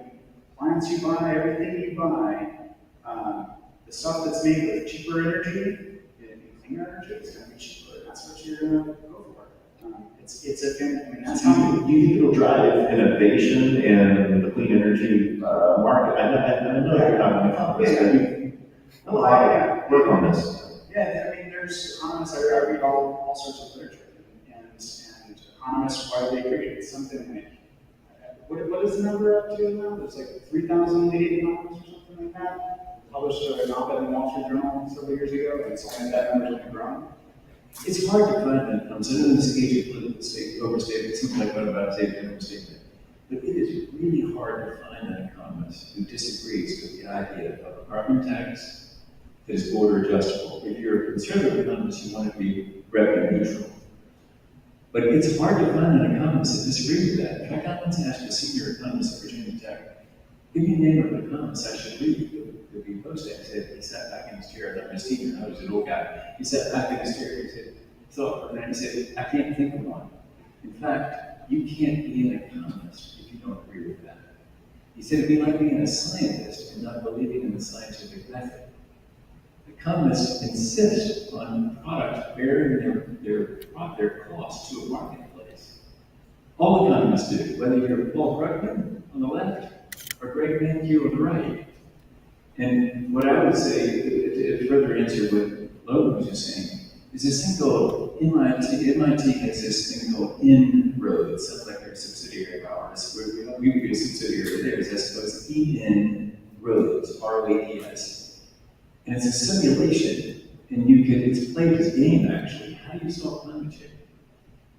appliance you buy, everything you buy. The stuff that's made with cheaper energy and cleaner energy is going to be cheaper. And that's what you're going to go for. It's it's a thing, I mean, that's Do how. you think it'll drive innovation in the clean energy market? I know you're not an economist, but you've done a lot of work on this. Yeah, I mean, there's economists, I read all sorts of literature, and economists widely agree, it's something like, what is the number up to now? It's like 3,080 economists or something like that. Published an op-ed in the Wall Street Journal several years ago, and it's only that number's only grown. It's hard to find that comes in this age of political overstatement, something like what I'm about to say, an overstatement. But it is really hard to find an economist who disagrees with the idea of a carbon tax that is border adjustable. If you're a conservative economist, you want to be revenue neutral. But it's hard to find an economist that disagrees with that. In fact, I once asked a senior economist at Virginia Tech, give me a name of an economist I should read that would be opposed to it. He sat back in his chair, I thought Mr. Stephen, I was an old guy. He sat back in his chair, he said, and he said, I can't think of one. In fact, you can't be an economist if you don't agree with that. He said it'd be like being a scientist and not believing in the scientific method. Economists insist on products bearing their cost to a marketplace. All economists do, whether you're Paul Krugman on the left or Greg Mankiw on the right. And what I would say, to further answer what Logan was just saying, is this thing called MIT has this thing called En-ROADS. Sounds like they're a subsidiary of ours. We would be a subsidiary of theirs. That's supposed to be En-ROADS, R-O-A-D-S. And it's a simulation, and it's played as a game actually. How do you solve climate change?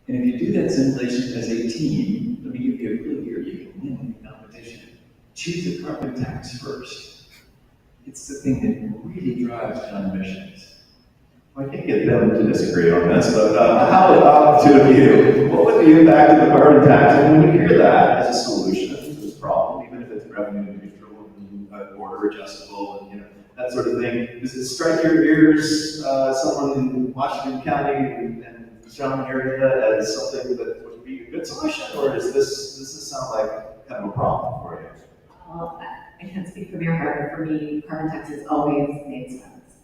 And if you do that simulation as a team, let me give you a clue here, you can win the competition. Choose a carbon tax first. It's the thing that really drives down emissions. I can't get them to disagree on this, but how about two of you? What would the impact of the carbon tax? And when you hear that as a solution to this problem, even if it's revenue neutral and border adjustable and that sort of thing, does it strike your ears, someone in Washington County and Shawnee area, as something that would be a good solution, or does this sound like kind of a problem for you? Well, I can't speak from your heart. For me, carbon taxes always made sense.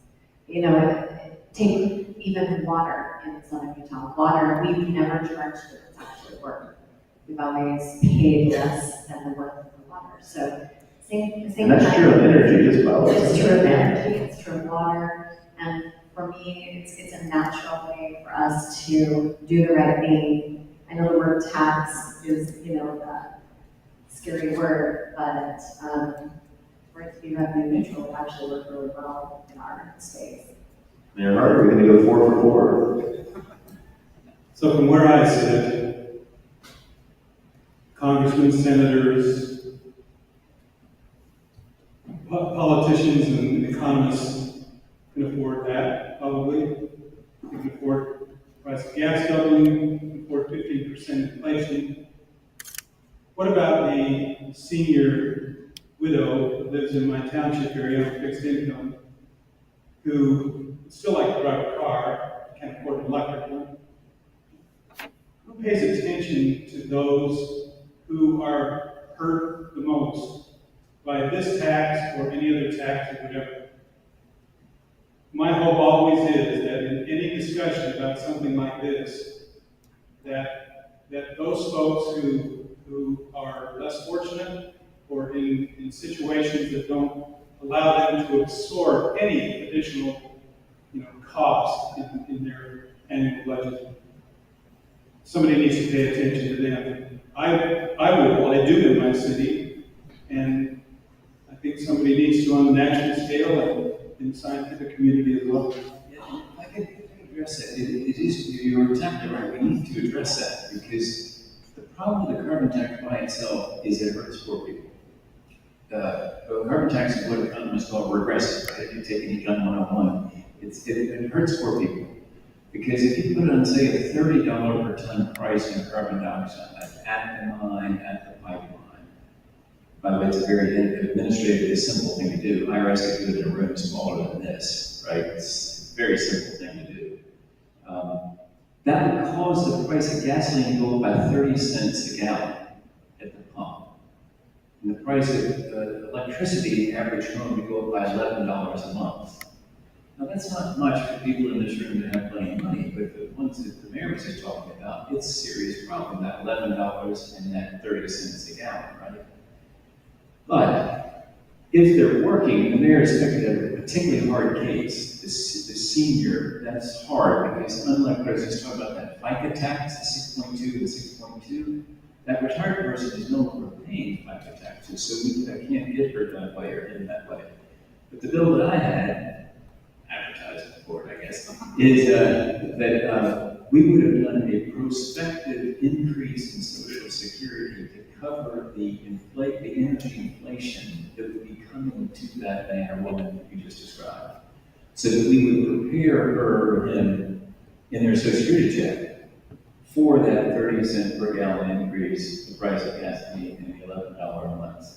Take even water in Southern Utah. Water, we've never charged it, it's actually worth. We've always paid less than the worth of the water. So same. And that's true of energy as well. It's true of energy, it's true of water, and for me, it's a natural way for us to do the right thing. I know the word tax is, a scary word, but for it to be revenue neutral, it actually worked really well in our space. Mayor Hart, we're going to go 4 for 4. So from where I sit, congressmen, senators, politicians, and economists can afford that, probably. They can afford the price of gas doubling, can afford 15% inflation. What about the senior widow who lives in my township area on fixed income, who still like to drive a car, can't afford an electric one? Who pays attention to those who are hurt the most by this tax or any other tax or whatever? My hope always is that in any discussion about something like this, that those folks who are less fortunate or in situations that don't allow them to absorb any additional cost in their annual budget, somebody needs to pay attention to them. I do in my city, and I think somebody needs to on the national scale and in the scientific community as well. Yeah, I can address that. You're exactly right. We need to address that because the problem with the carbon tax by itself is it hurts poor people. Carbon tax is what economists call regressive, right? If you take an Econ 101, it hurts poor people. Because if you put on, say, a $30 per ton price in carbon dioxide at the mine, at the pipeline, by the way, it's a very administratively simple thing to do. IRS could do it in a room smaller than this, right? It's a very simple thing to do. That would cause the price of gasoline to go up by 30 cents a gallon at the pump. And the price of electricity, average home, would go up by $11 a month. Now, that's not much for people in this room to have plenty of money, but the ones that the mayor was just talking about, it's a serious problem, that $11 and that 30 cents a gallon, right? But if they're working, the mayor has picked a particularly hard case, the senior, that's hard, because unlike what I was just talking about, that FICA tax, the 6.2 and 6.2, that retired person is no longer paying FICA taxes, so I can't get her that way or in that way. But the bill that I had, advertising for it, I guess, is that we would have done a prospective increase in Social Security to cover the energy inflation that would be coming to that man or woman that you just described, so that we would prepare her or him in their Social Security check for that 30 cent per gallon increase, the price of gasoline, and the $11 a month.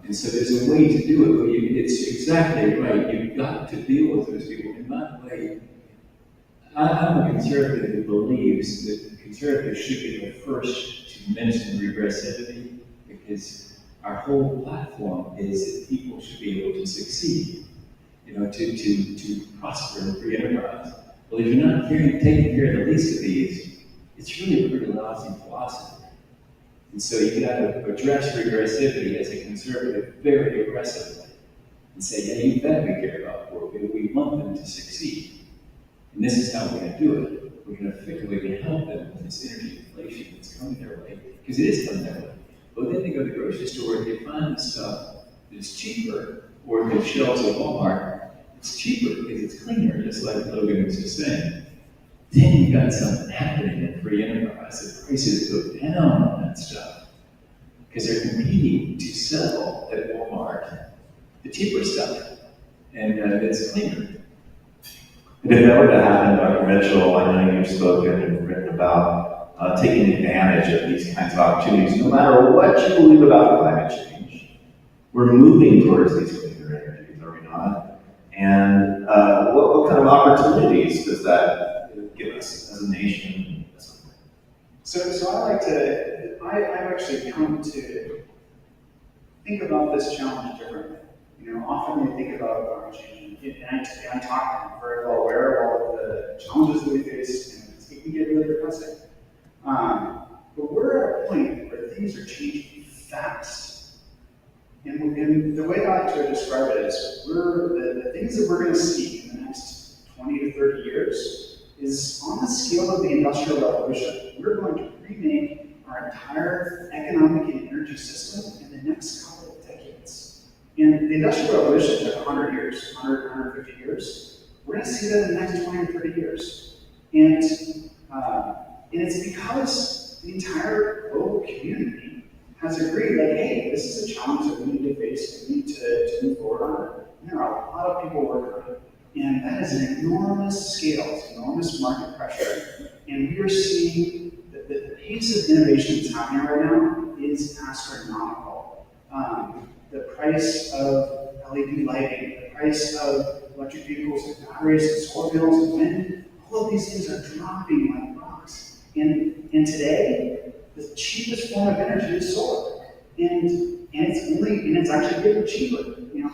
And so there's a way to do it, but it's exactly right. You've got to deal with those people. And by the way, I'm a conservative who believes that conservatives should be the first to mention regressivity, because our whole platform is that people should be able to succeed, to prosper in free enterprise. Well, if you're not taking care of the least of these, it's really a pretty lousy philosophy. And so you got to address regressivity as a conservative very aggressively and say, yeah, you bet we care about poor people. We want them to succeed. And this is how we're going to do it. We're going to figure a way to help them with this energy inflation that's coming their way, because it is coming their way. But then they go to the grocery store and they find the stuff that is cheaper, or the shelves at Walmart, it's cheaper because it's cleaner, just like Logan was just saying. Then you got something happening in free enterprise. The prices go down on that stuff because they're competing to sell at Walmart the cheaper stuff, and it's cleaner. And if that were to happen, Dr. Mitchell, I know you've spoken and written about taking advantage of these kinds of opportunities. No matter what you believe about climate change, we're moving towards these cleaner energies, are we not? And what kind of opportunities does that give us as a nation? So I've actually come to think about this challenge differently. Often we think about climate change, and I talk, I'm very well aware of all of the challenges that we face, and it can get really depressing. But we're at a point where things are changing fast. And the way I like to describe it is, the things that we're going to see in the next 20 to 30 years is on the scale of the Industrial Revolution. We're going to remake our entire economic and energy system in the next couple of decades. And the Industrial Revolution took 100 years, 150 years. We're going to see that in the next 20 or 30 years. And it's because the entire global community has agreed, like, hey, this is a challenge that we need to face, we need to move forward on it. And there are a lot of people working on it. And that is an enormous scale, it's enormous market pressure. And we are seeing that the pace of innovation that's happening right now is astronomical. The price of LED lighting, the price of electric vehicles and batteries and solar panels and wind, all of these things are dropping like rocks. And today, the cheapest form of energy is solar. And it's actually getting cheaper,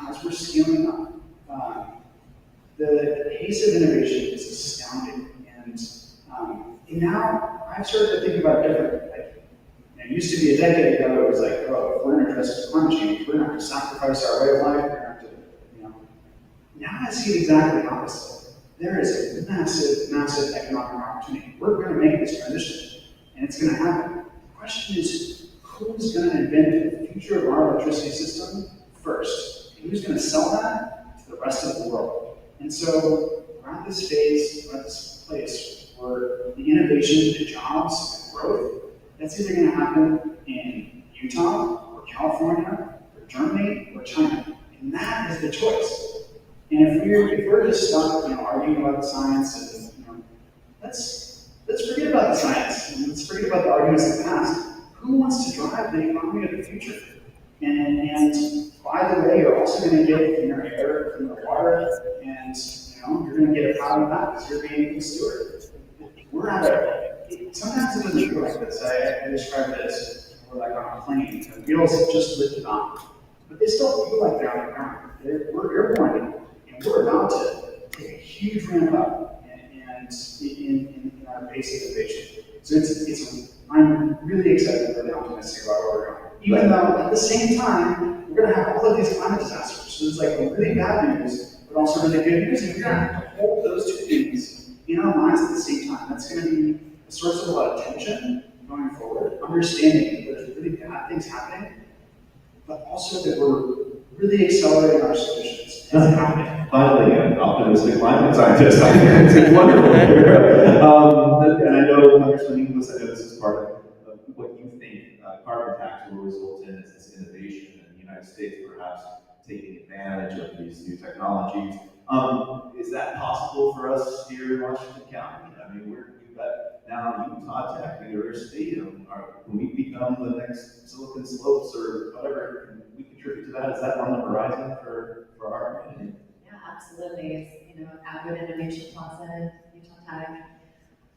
as we're scaling up. The pace of innovation is astounding, and now I've started to think about it differently. It used to be a decade ago, it was like, oh, if we're going to address climate change, we're going to have to sacrifice our way of life, we're going to have to, Now I see it exactly the opposite. There is a massive, massive economic opportunity. We're going to make this transition, and it's going to happen. The question is, who's going to invent the future of our electricity system first? And who's going to sell that to the rest of the world? And so we're at this phase, we're at this place where the innovation, the jobs, the growth, that's either going to happen in Utah or California or Germany or China. And that is the choice. And if we're just stuck, arguing about the science, and let's forget about the science, and let's forget about the arguments of the past. Who wants to drive the economy of the future? And by the way, you're also going to get cleaner air, cleaner water, and you're going to get a pat on the back because you're being a good steward. We're at sometimes it doesn't feel like this. I describe it as we're like on a plane, the wheels have just lifted on, but they still feel like they're on the ground. We're airborne, and we're about to take a huge ramp up, and pace of innovation. So I'm really excited and optimistic about where we're going. Even though at the same time, we're gonna have all of these climate disasters. So it's like really bad news, but also really good news. And we're gonna have to hold those two things in our minds at the same time. That's gonna be a source of a lot of tension going forward, understanding that there's really bad things happening, but also that we're really accelerating our solutions. It's happening. Finally, an optimistic climate scientist. It's wonderful. And I know, Congressman Inglis, I know this is part of what you think carbon tax will result in is this innovation in the United States, perhaps taking advantage of these new technologies. Is that possible for us here in Washington County? I mean, we've got now Utah Tech University. Can we become the next Silicon Slopes or whatever? Can we contribute to that? Is that on the horizon for our community? Yeah, absolutely. It's, Atwood Innovation Plaza, Utah Tech.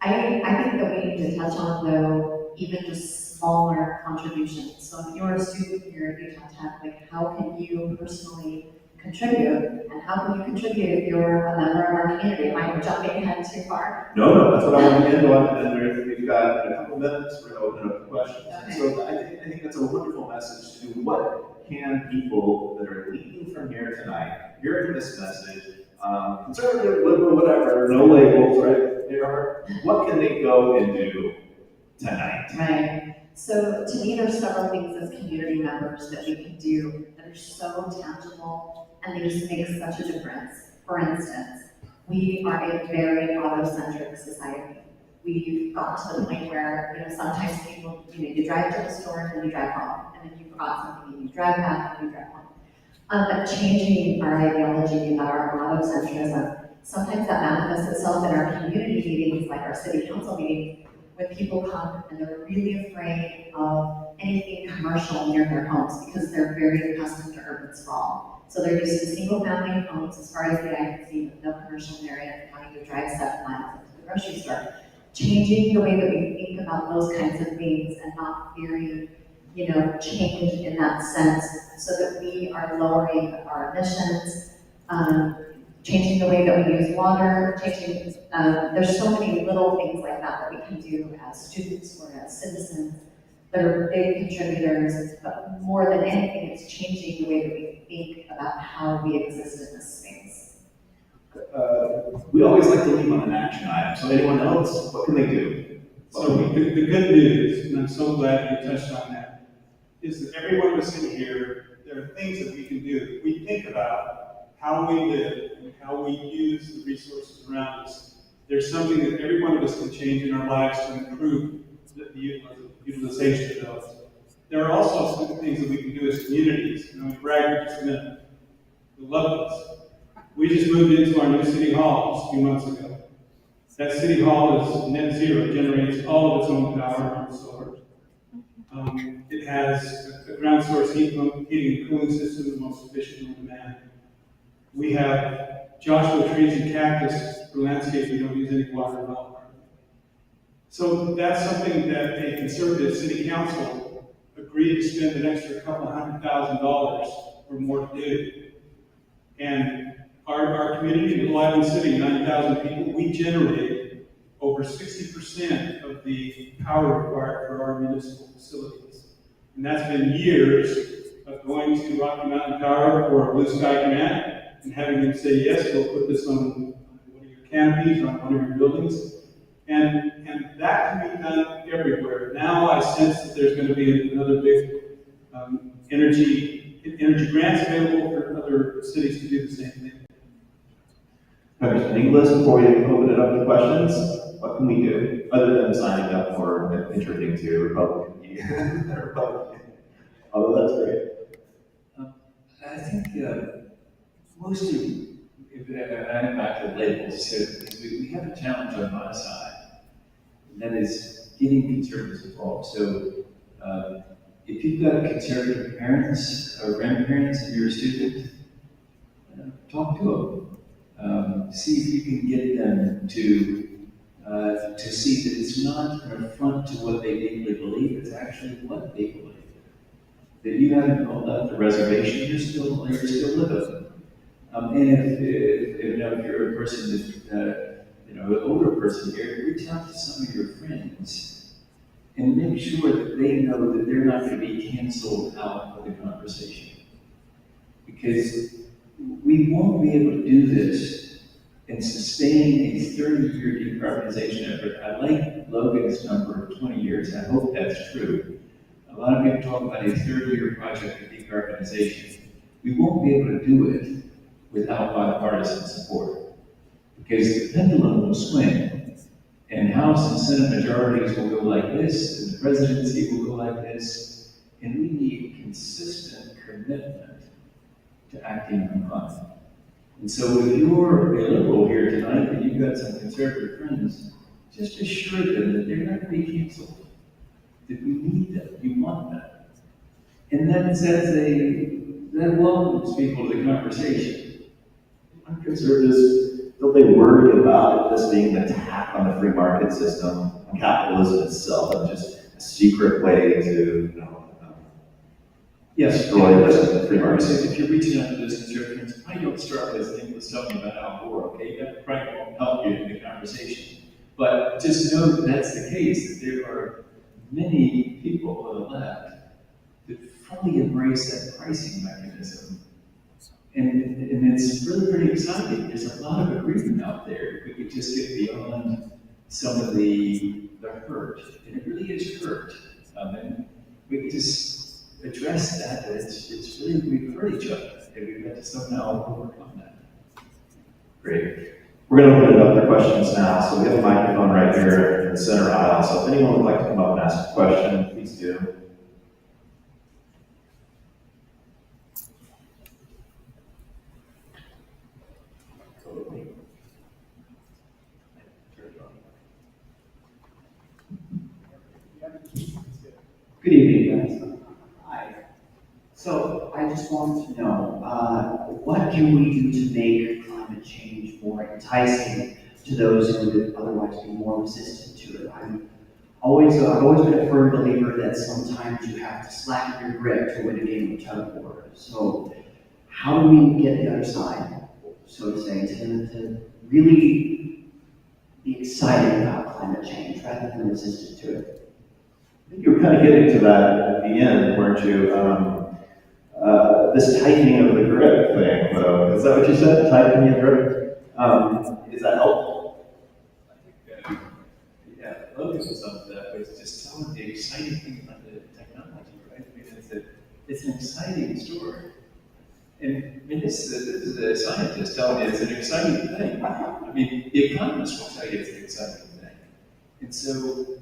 I think that we need to touch on, though, even just smaller contributions. So if you're a student here at Utah Tech, like how can you personally contribute? And how can you contribute if you're a member of our community? Am I jumping ahead too far? No, that's what I want to end on, and we've got a couple minutes, we're going to open up the questions. Okay. So I think that's a wonderful message to do. What can people that are leaving from here tonight, hearing this message, conservative, liberal, whatever, no labels, right? What can they go and do tonight? Right. So to me, there's several things as community members that we can do that are so tangible and they just make such a difference. For instance, we are a very auto-centric society. We've gotten to the point where, sometimes people, you drive to the store and then you drive home, and then you forgot something and you drive back and you drive home. But changing our ideology about our auto-centrism, sometimes that manifests itself in our community meetings, like our city council meetings, when people come and they're really afraid of anything commercial near their homes because they're very accustomed to urban sprawl. So they're used to single family homes as far as the eye can see, with no commercial area, and having to drive 7 miles into the grocery store. Changing the way that we think about those kinds of things and not fearing, change in that sense, so that we are lowering our emissions, changing the way that we use water, there's so many little things like that we can do as students or as citizens that are big contributors, but more than anything, it's changing the way that we think about how we exist in this space. We always like to leave on an action item, so anyone else, what can they do? So the good news, and I'm so glad you touched on that, is that every one of us in here, there are things that we can do. We think about how we live and how we use the resources around us. There's something that every one of us can change in our lives to improve the utilization of those. There are also some things that we can do as communities. Bragg just a minute. We love this. We just moved into our new city hall just a few months ago. That city hall is net zero, generates all of its own power from solar. It has a ground source heating and cooling system, the most efficient on demand. We have Joshua trees and cactus for landscape. We don't use any water at all. So that's something that a conservative city council agreed to spend an extra couple $100,000 or more to do. And our community, Little Island City, 9,000 people, we generate over 60% of the power required for our municipal facilities. And that's been years of going to Rocky Mountain Power for a Blue Sky grant and having them say, yes, we'll put this on one of your canopies or on one of your buildings. And that can be done everywhere. Now I sense that there's going to be another big energy grants available for other cities to do the same thing. Congressman Inglis, before we open it up to questions, what can we do other than signing up for and contributing to Republican? Although that's great. I think most of, I'm back to labels, so we have a challenge on my side, and that is getting conservatives involved. So if you've got conservative parents or grandparents and you're a student, talk to them. See if you can get them to see that it's not an affront to what they deeply believe, it's actually what they believe. That you haven't left the reservation, you're still living. And if you're a person that an older person here, reach out to some of your friends and make sure that they know that they're not going to be canceled out of the conversation. Because we won't be able to do this and sustain a 30-year decarbonization effort. I like Logan's number of 20 years. I hope that's true. A lot of people talk about a 30-year project of decarbonization. We won't be able to do it without bipartisan support. Because the pendulum will swing, and House and Senate majorities will go like this, and the presidency will go like this, and we need consistent commitment to acting on climate. And so if you're a liberal here tonight and you've got some conservative friends, just assure them that they're not going to be canceled, that we need them, you want them. And that welcomes people to the conversation. I'm conservatives, don't they worry about it just being an attack on the free market system, on capitalism itself, and just a secret way to, Yes, destroy the free market so system? if you're reaching out to those conservatives, probably don't start with things with something about Al Gore, okay? That probably won't help you in the conversation. But just know that that's the case, that there are many people on the left that fully embrace that pricing mechanism. And it's really pretty exciting. There's a lot of agreement out there. If we could just get beyond some of the hurt, and it really is hurt. And we could just address that it's really, we've hurt each other, and we've got to somehow overcome that. Great. We're going to open it up for questions now. So we have a microphone right here in the center aisle. So if anyone would like to come up and ask a question, please do. Good evening, guys. Hi. So I just wanted to know, what can we do to make climate change more enticing to those who would otherwise be more resistant to it? I've always been a firm believer that sometimes you have to slacken your grip to win a game of tug of war. So how do we get the other side, so to say, to really be excited about climate change rather than resistant to it? I think you were kind of getting to that at the end, weren't you? This tightening of the grip thing, though. Is that what you said? Tightening of grip? Is that helpful? I think, yeah, Logan was up that, but it's just telling the exciting thing about the technology, right? I mean, it's an exciting story. And I mean, this is a scientist telling me it's an exciting thing. I mean, the economists will tell you it's an exciting thing. And so,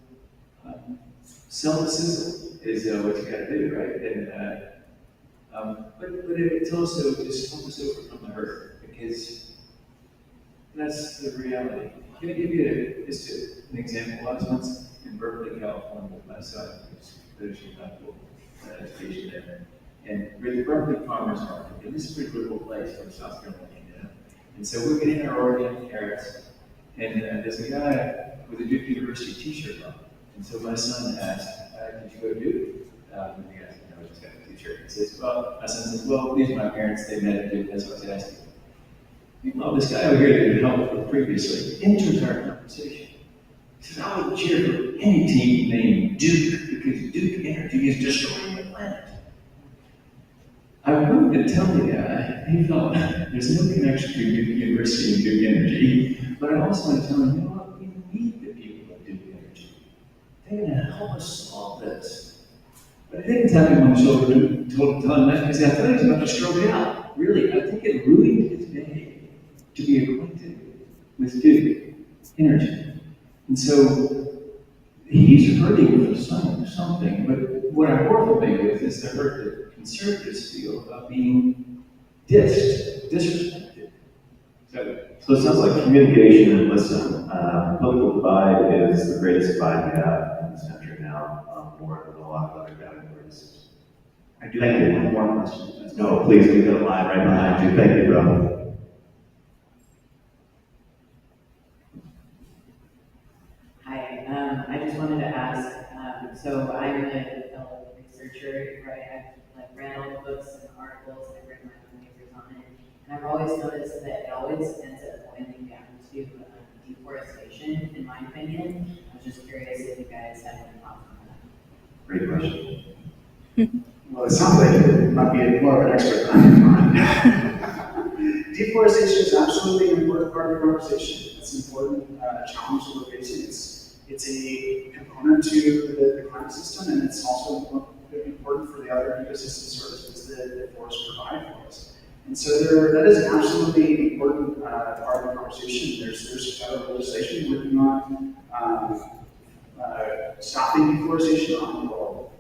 sell the sizzle is what you got to do, right? And but it's also just focus over from the hurt, because that's the reality. Can I give you just an example? I was once in Berkeley, California with my son, who's finishing up education there, and we're the Berkeley Farmers Market, and this is a pretty little place from South Carolina, you know? And so we're getting our organic carrots, and there's a guy with a Duke University t-shirt on. And so my son asked, did you go to Duke? And the guy said, no, I just got a t-shirt. He says, well, my son says, well, these are my parents, they met at Duke, that's what I was asking. Meanwhile, this guy over here that had helped previously enters our conversation. He says, I would cheer for any team named Duke, because Duke Energy is destroying the planet. I wanted to tell the guy, he felt there's no connection to Duke University and Duke Energy, but I also want to tell him, you know what, we need the people of Duke Energy. They're going to help us solve this. But I didn't tell him on the shoulder, tell him that, because I thought he was about to stroke out. Really, I think it ruined his day to be acquainted with Duke Energy. And so he's hurting for something, but what I'm more familiar with is the hurt that conservatives feel about being disrespected. So it sounds like communication and listen. Political divide is the greatest divide we have in this country now, more than a lot of other categories. I do have one more question. No, please, we've got a line right behind you. Thank you, bro. Hi, I just wanted to ask, so I'm a researcher, right? I've read all the books and articles, and I've written my own papers on it, and I've always noticed that it always ends up boiling down to deforestation in my opinion. I was just curious if you guys had any thoughts on that. Great question. Well, it sounds like you might be more of an expert than I am. Deforestation is absolutely an important part of the conversation. It's an important challenge that we're facing. It's a component to the climate system, and it's also important for the other ecosystem services that forests provide for us. And so that is an absolutely important part of the conversation. There's federal legislation working on stopping deforestation around the world.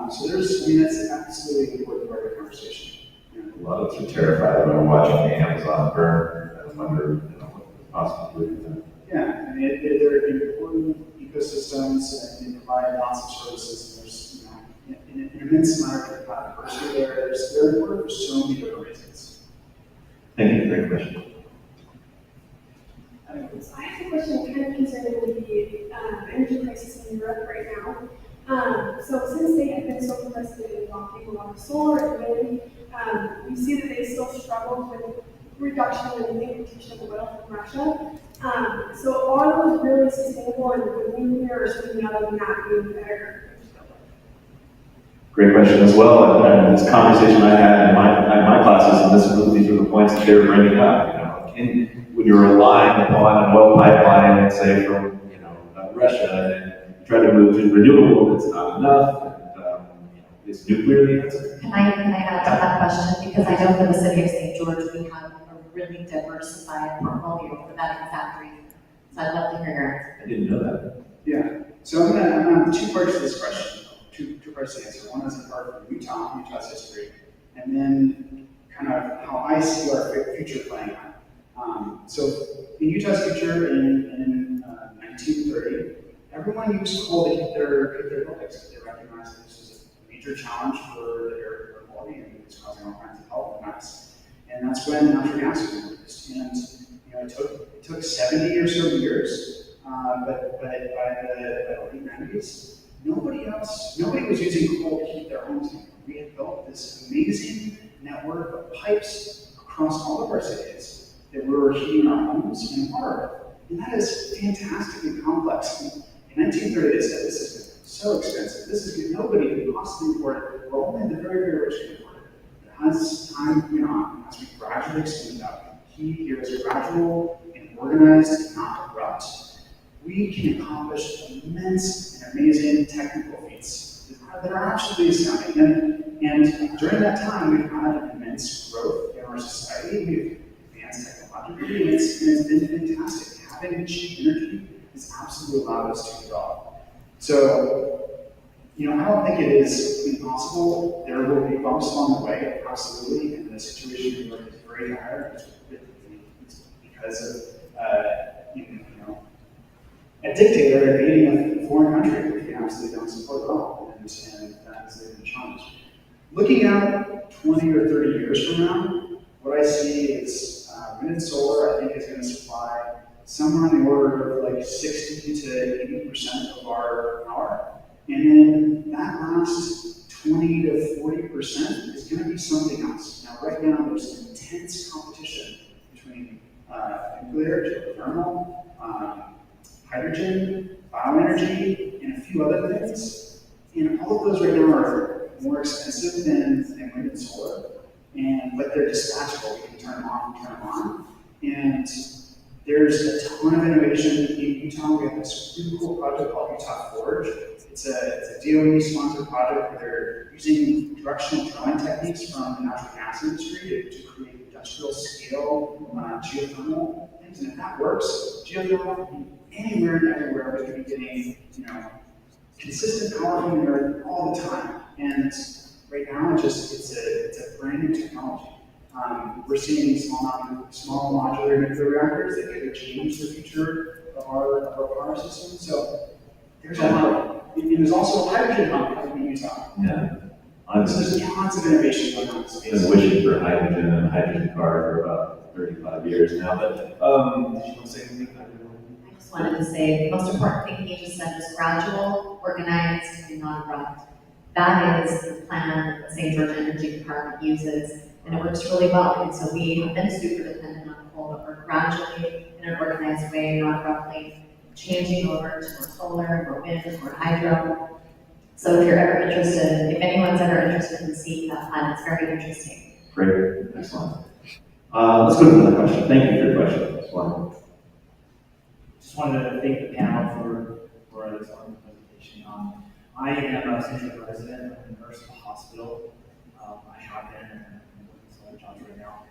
So that's absolutely an important part of the conversation. A lot of us are terrified when we're watching the Amazon burn. I wonder, what possibly do with that. Yeah, I mean, they're important ecosystems and they provide lots of services. There's an immense amount of diversity there. They're important for so many different reasons. Thank you, great question. So I have a question kind of concerning the energy crisis in Europe right now. So since they have been so progressive in adopting a lot of solar and wind, we see that they still struggle with reduction in the importation of oil from Russia. So are those really sustainable, and would nuclear or something other than that be better? Great question as well, and this conversation I had in my classes, and these are the points that they were bringing up. When you're relying upon an oil pipeline, say from Russia, and you try to move to renewable, it's not enough. And, is nuclear the answer? Can I add to that question? Because I know for the city of St. George, we have a really diversified portfolio for that exact reason. So I'd love to hear your answer. I didn't know that. Yeah. So I'm gonna have two parts to this question. Two parts to answer. One is a part from Utah's history, and then kind of how I see our future playing out. So in Utah's future in 1930, everyone used coal to keep their buildings. They recognized that this was a major challenge for the air quality and it was causing all kinds of health effects. And that's when natural gas was introduced. And it took 70 or so years, but by the late 90s, nobody was using coal to keep their homes heated. We had built this amazing network of pipes across all of our cities that we were heating our homes and water. And that is fantastically complex. In 1930, they said this is so expensive. Nobody could possibly afford it. We're only the very, very rich can afford it. But as time went on, as we gradually expanded out, heat here is gradual and organized and not abrupt, we can accomplish immense and amazing technical feats that are absolutely astounding. And during that time, we've had immense growth in our society. We've advanced technologically, and it's been fantastic. Having cheap energy has absolutely allowed us to develop. So, I don't think it is impossible. There will be bumps along the way, absolutely, and the situation in New York is very dire. It's because of, a dictator invading a foreign country, which we absolutely don't support at all, and that is a challenge. Looking out 20 or 30 years from now, what I see is wind and solar, I think, is going to supply somewhere in the order of like 60 to 80% of our power. And then that last 20 to 40% is going to be something else. Now, right now, there's intense competition between nuclear, geothermal, hydrogen, bioenergy, and a few other things. And all of those right now are more expensive than wind and solar. But they're dispatchable. We can turn them off and turn them on. And there's a ton of innovation in Utah. We have this really cool project called Utah Forge. It's a DOE-sponsored project where they're using directional drilling techniques from the natural gas industry to create industrial scale geothermal things. And if that works, geothermal can be anywhere and everywhere. We could be getting consistent power from the earth all the time. And right now, it's a brand new technology. We're seeing small modular nuclear reactors that could change the future of our power system. So there's a lot. And there's also a hydrogen hub coming in Utah. Yeah. So there's tons of innovation going on in I've space. been wishing for hydrogen and a hydrogen car for about 35 years now, but did you want to say anything? I just wanted to say, the most important thing he just said was gradual, organized, and non-abrupt. That is the plan that St. George Energy Department uses, and it works really well. And so we have been super dependent on coal, but we're gradually, in an organized way, not abruptly, changing over to more solar, more wind, more hydro. So if you're ever interested, if anyone's ever interested in seeing that plan, it's very interesting. Great, excellent. Let's go to another question. Thank you for your question. That's one. Just wanted to thank the panel for this wonderful presentation. I am a Central resident. I'm a nurse at the hospital. I have been and I'm working some other jobs right now.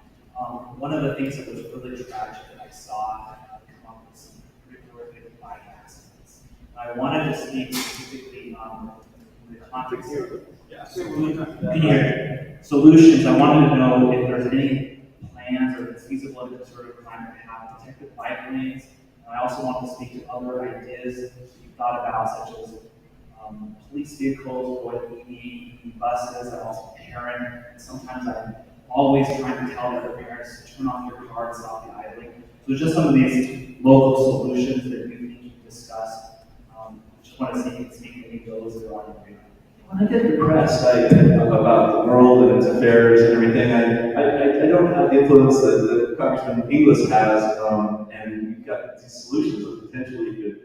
One of the things that was really tragic that I saw come up with some pretty horrific bike accidents. I wanted to speak specifically in the context of can you hear me? Solutions. I wanted to know if there's any plans or if it's feasible to sort of kind of have protected bike lanes. And I also want to speak to other ideas you've thought about, such as police vehicles or EV buses. I'm also a parent, and sometimes I'm always trying to tell other parents to turn off your car and stop the idling. So just some of these local solutions that you think you've discussed. Just want to see if you can speak to any of those that are on your radar. When I get depressed about the world and its affairs and everything, I don't have the influence that Congressman Inglis has, and you've got these solutions that potentially could,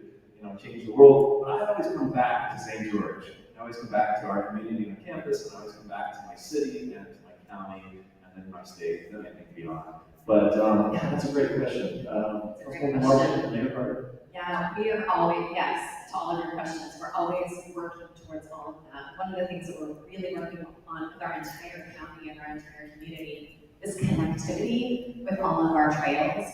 change the world. But I always come back to St. George. I always come back to our community and campus, and I always come back to my city and to my county, and then my state, and then I think beyond. But yeah, that's a great question. It's a great question. Yeah, we are always, yes, to all of your questions, we're always working towards all of that. One of the things that we're really working on with our entire county and our entire community is connectivity with all of our trails.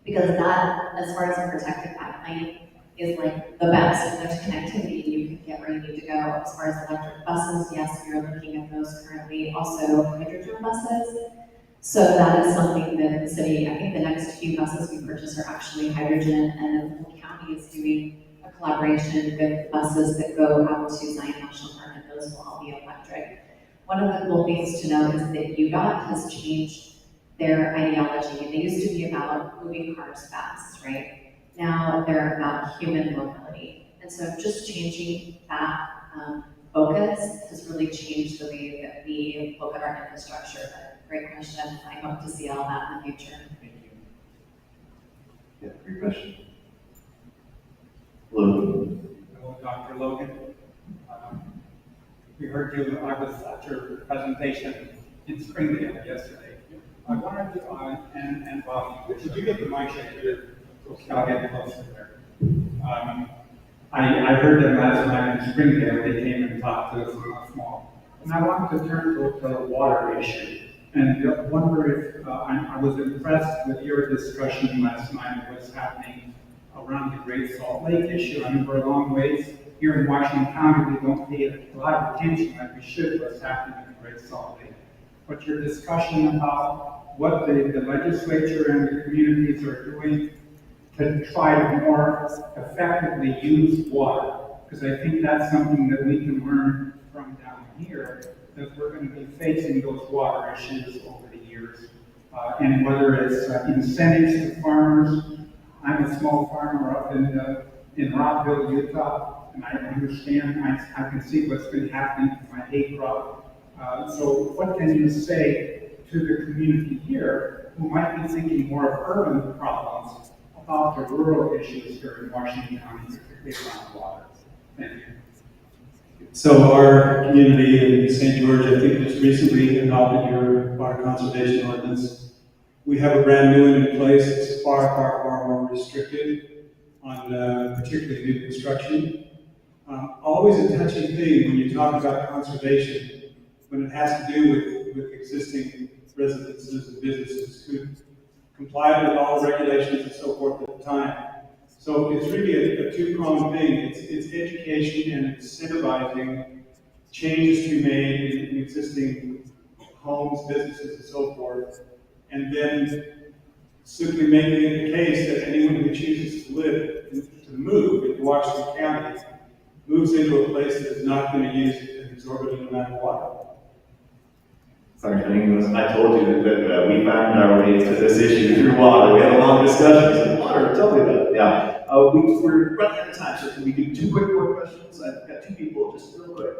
Because that, as far as a protected bike lane, is like the best. If there's connectivity, you can get where you need to go. As far as electric buses, yes, we are looking at those currently. Also hydrogen buses. So that is something that the city, I think the next few buses we purchase are actually hydrogen, and the county is doing a collaboration with buses that go out to Zion National Park, and those will all be electric. One of the cool things to note is that UDOT has changed their ideology. They used to be about moving cars fast, right? Now they're about human mobility. And so just changing that focus has really changed the way that we look at our infrastructure. But great question. I hope to see all that in the future. Thank you. Yeah, great question. Logan. Hello, Dr. Logan. We heard you, I was at your presentation in Springdale yesterday. I wanted to, and Bobby, did you get the mic here? I'll get closer there. I heard them last night in Springdale. They came and talked to us about small. And I wanted to turn to the water issue. And wonder if, I was impressed with your discussion last night of what's happening around the Great Salt Lake issue. I mean, we're a long ways. Here in Washington County, we don't pay a lot of attention like we should to what's happening in the Great Salt Lake. But your discussion about what the legislature and the communities are doing to try to more effectively use water, because I think that's something that we can learn from down here, that we're going to be facing those water issues over the years. And whether it's incentives to farmers. I'm a small farmer up in Rockville, Utah, and I understand, I can see what's been happening to my hay crop. So what can you say to the community here who might be thinking more of urban problems about the rural issues here in Washington County, particularly around water? Thank you. So our community in St. George, I think, just recently adopted your water conservation ordinance. We have a brand new one in place. It's far more restricted on particularly new construction. Always a touchy thing when you talk about conservation, when it has to do with existing residences and businesses who complied with all regulations and so forth at the time. So it's really a two-pronged thing. It's education and incentivizing changes to be made in existing homes, businesses, and so forth. And then simply making it the case that anyone who chooses to move into Washington County moves into a place that is not going to use an exorbitant amount of water. Congressman Inglis, I told you that we found our way to this issue through water. We had a long discussion. He said, water, tell me about it. Yeah. We're running out of time, so can we do two quick more questions? I've got two people, just real quick.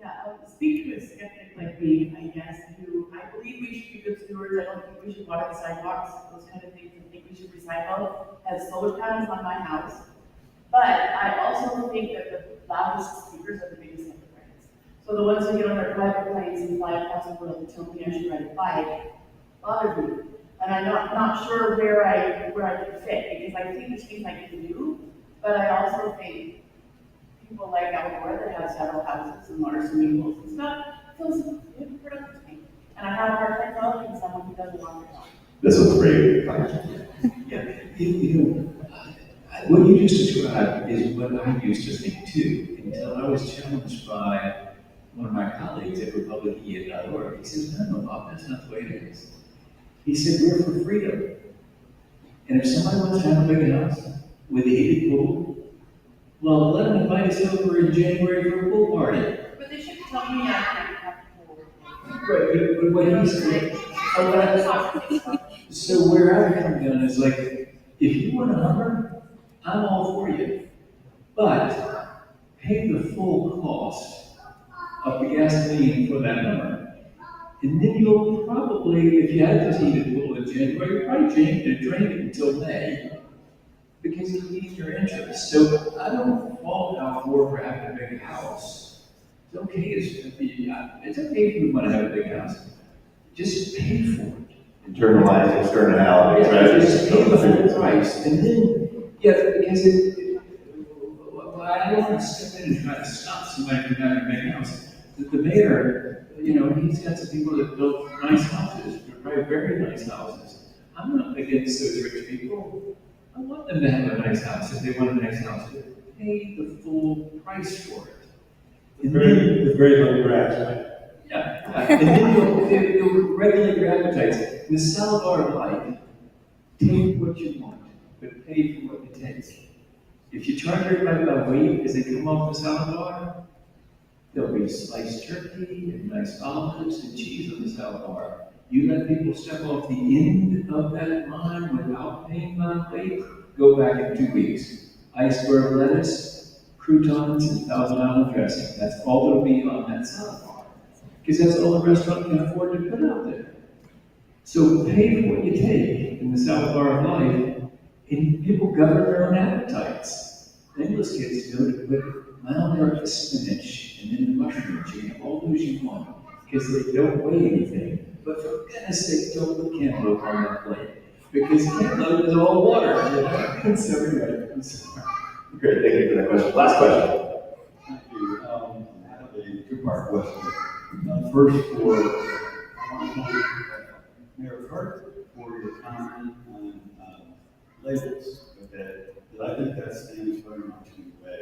Yeah, speak to a skeptic like me, I guess, I believe we should be good stewards. I don't think we should water the sidewalks, those kind of things. I think we should recycle. I have solar panels on my house. But I also think that the loudest speakers are the biggest hypocrites. So the ones who get on their private planes and fly across the world and tell me I should ride a bike bothers me. And I'm not sure where I can fit, because I think there's things I can do, but I also think people like Al Gore that have several houses and large swimming pools and stuff feels hypocritical to me. And I have a hard time following someone who doesn't want to talk. This was great. Yeah, what you just described is what I used to think too, until I was challenged by one of my colleagues at republicia.org. He says, no, Bob, that's not the way it is. He said, we're for freedom. And if somebody wants to have a big house with a heated pool, well, let them invite us over in January for a pool party. But they should tell me I can't have a pool. Right, but what he said, so where I come down is like, if you want a Hummer, I'm all for you. But pay the full cost of the gasoline for that Hummer. And then you'll probably, if you had this heated pool in January, you'll probably drain it until May because you need your interest. So I don't fault Al Gore for having a big house. It's okay, it's okay if you want to have a big house. Just pay for it. Internalize externalities, right? Just pay the full price. And then, yeah, because I don't want to step in and try to stop somebody from having a big house. The mayor, he's got some people that build nice houses, very, very nice houses. I'm not against those rich people. I want them to have a nice house if they want a nice house. But pay the full price for it. With very little grass, right? Yeah, and then you'll regulate your appetites. In the salad bar of life, take what you want, but pay for what it takes. If you charge everybody by weight as they come off the salad bar, there'll be sliced turkey and nice olives and cheese on the salad bar. You let people step off the end of that line without paying by weight, go back in 2 weeks. Iceberg lettuce, croutons, and $1,000 dressing. That's all that'll be on that salad bar. Because that's all the restaurant can afford to put out there. So pay for what you take in the salad bar of life, and people govern their own appetites. The English kids know to put mild dark spinach and then the mushrooms. You can have all those you want, because they don't weigh anything. But for goodness sake, don't put cantaloupe on that plate, because cantaloupe is all water. So anyway, I'm sorry. Great, thank you for that question. Last question. Thank you. I have a two-part question. First, I want to thank Mayor Hart for your comment on labels. Okay, but I think that stands very much in the way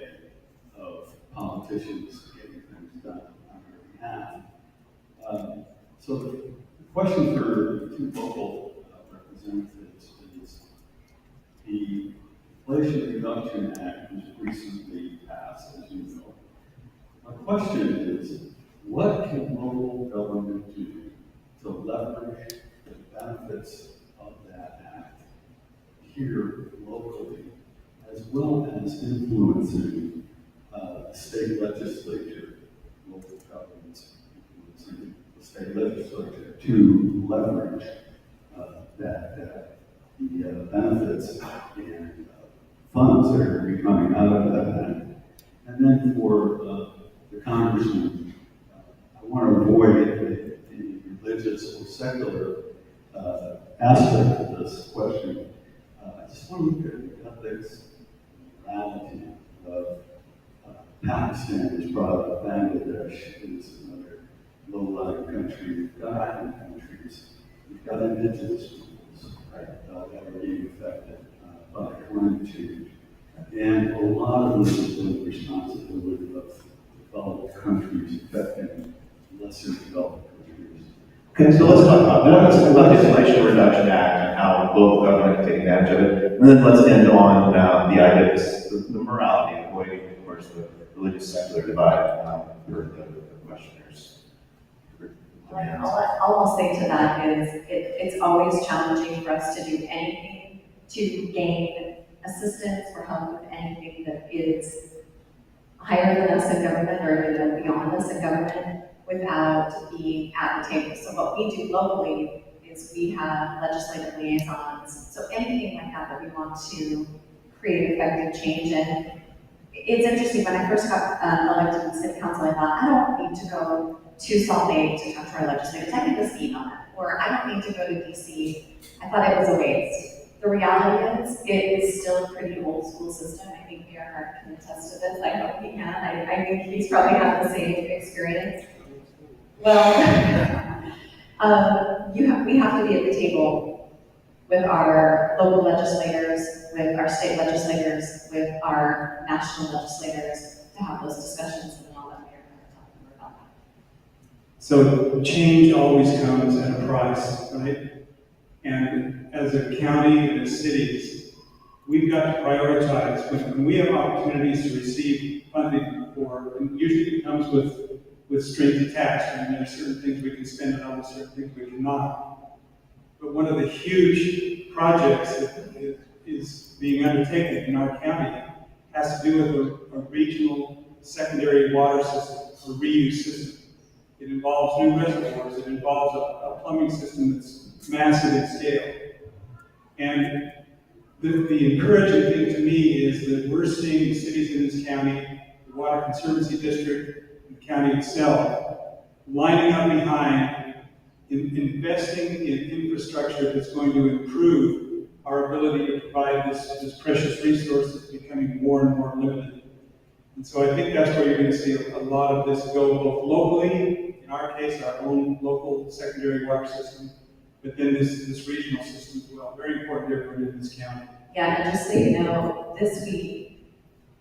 of politicians getting things done on their behalf. So the question for the two local representatives is the Inflation Reduction Act was recently passed, as you know. My question is, what can local government do to leverage the benefits of that act here locally, as well as influencing the state legislature, local governments influencing the state legislature to leverage the benefits and funds that are coming out of that act? And then for the congressman, I want to avoid the religious or secular aspect of this question. I just want to look at the ethics and morality of Pakistan is brought up, Bangladesh is another low-lying country. We've got island countries. We've got indigenous peoples that are being affected by climate change. And a lot of this is the responsibility of developed countries affecting lesser developed countries. Okay, so let's talk about that. Let's talk about the Inflation Reduction Act and how local government can take advantage of it. And then let's end on the idea of the morality, avoiding, of course, the religious secular divide for the questioners. All I'll say to that is it's always challenging for us to do anything to gain assistance or help with anything that is higher than us in government or beyond us in government without being at the table. So what we do locally is we have legislative liaisons. So anything like that we want to create effective change. And it's interesting, when I first got elected to city council, I thought, I don't need to go to Salt Lake to talk to our legislators, I can just email them, or I don't need to go to DC. I thought it was a waste. The reality is, it is still a pretty old school system. I think Mayor can attest to this, I hope he can. I think he's probably had the same experience. Well, we have to be at the table with our local legislators, with our state legislators, with our national legislators to have those discussions, and all that Mayor talked more about that. So change always comes at a price, right? And as a county and as cities, we've got to prioritize. When we have opportunities to receive funding for, and usually it comes with strings attached. I mean, there are certain things we can spend it on, certain things we cannot. But one of the huge projects that is being undertaken in our county has to do with a regional secondary water system, a reuse system. It involves new reservoirs, it involves a plumbing system that's massive in scale. And the encouraging thing to me is that we're seeing cities in this county, the Water Conservancy District, the county itself, lining up behind investing in infrastructure that's going to improve our ability to provide this precious resource that's becoming more and more limited. And so I think that's where you're going to see a lot of this go, both locally, in our case, our own local secondary water system, but then this regional system as well. Very important to everyone in this county. Yeah, and just so you know, this week,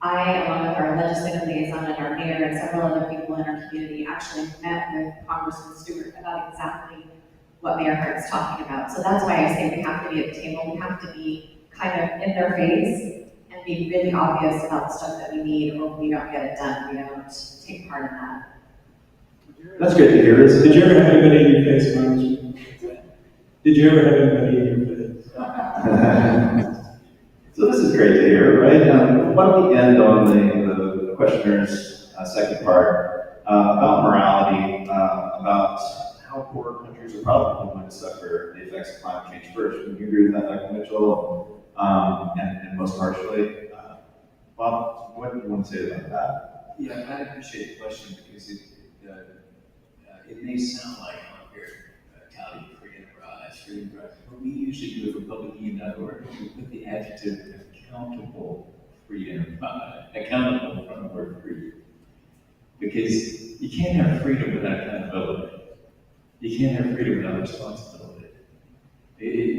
I, along with our legislative liaison and our mayor and several other people in our community, actually met with Congressman Stewart about exactly what Mayor Hart's talking about. So that's why I say we have to be at the table, we have to be kind of in their face and be really obvious about the stuff that we need, or we don't get it done, we don't take part in that. That's great to hear. Did you ever have anybody in your face, Congressman? Did you ever have anybody in your face? So this is great to hear, right? Why don't we end on the questioner's second part about morality, about how poor countries are probably going to suffer the effects of climate change first. Would you agree with that, Dr. Mitchell? And most harshly, Bob, what do you want to say about that? Yeah, I appreciate the question because it may sound like county free enterprise, but we usually do it for public.org. We put the adjective accountable free enterprise, accountable in front of the word free. Because you can't have freedom without accountability. You can't have freedom without responsibility.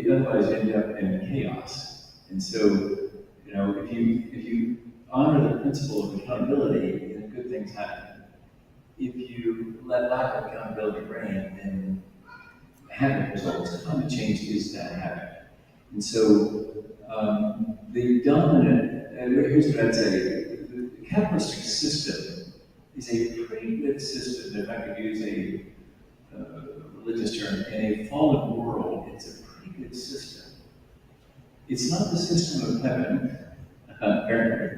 Otherwise you end up in chaos. And so, if you honor the principle of accountability, then good things happen. If you let lack of accountability reign, then habit results. Climate change is that habit. And so the dominant, here's what I'd say, the capitalistic system is a pretty good system. If I could use a religious term, in a fallen world, it's a pretty good system. It's not the system of heaven, apparently.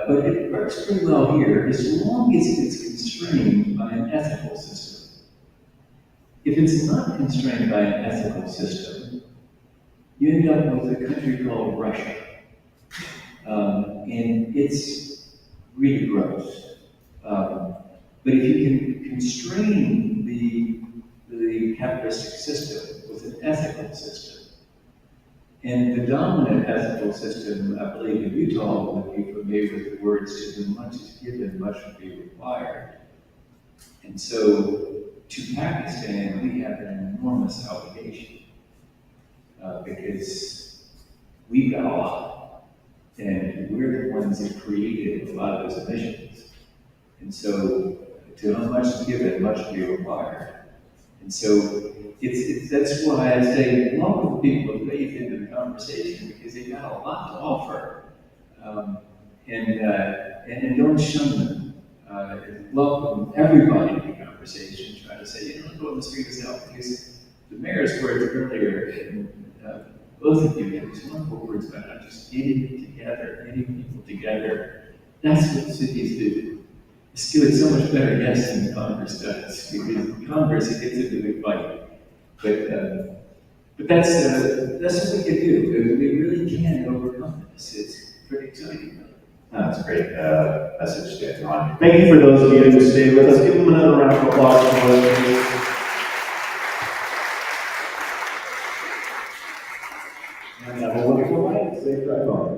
But it works pretty well here as long as it's constrained by an ethical system. If it's not constrained by an ethical system, you end up with a country called Russia. And it's really gross. But if you can constrain the capitalistic system with an ethical system, and the dominant ethical system, I believe in Utah, would be familiar with the words, to whom much is given, much will be required. And so, to Pakistan, we have an enormous obligation because we've got a lot, and we're the ones that created a lot of those emissions. And so, to whom much is given, much will be required. And so, that's why I say welcome people of faith into the conversation because they've got a lot to offer, and don't shun them. Welcome everybody to the conversation. Try to say, go in the street as help because the mayor's words earlier, and both of you had these wonderful words about just getting together, getting people together. That's what cities do. It's doing so much better, yes, than Congress does because Congress gets into the big fight. But But that's what we can do. We really can overcome this. It's pretty exciting. That's a great message to end on. Thank you for those of you who stayed with us. Give them another round of applause for those. And have a wonderful night. Safe drive home.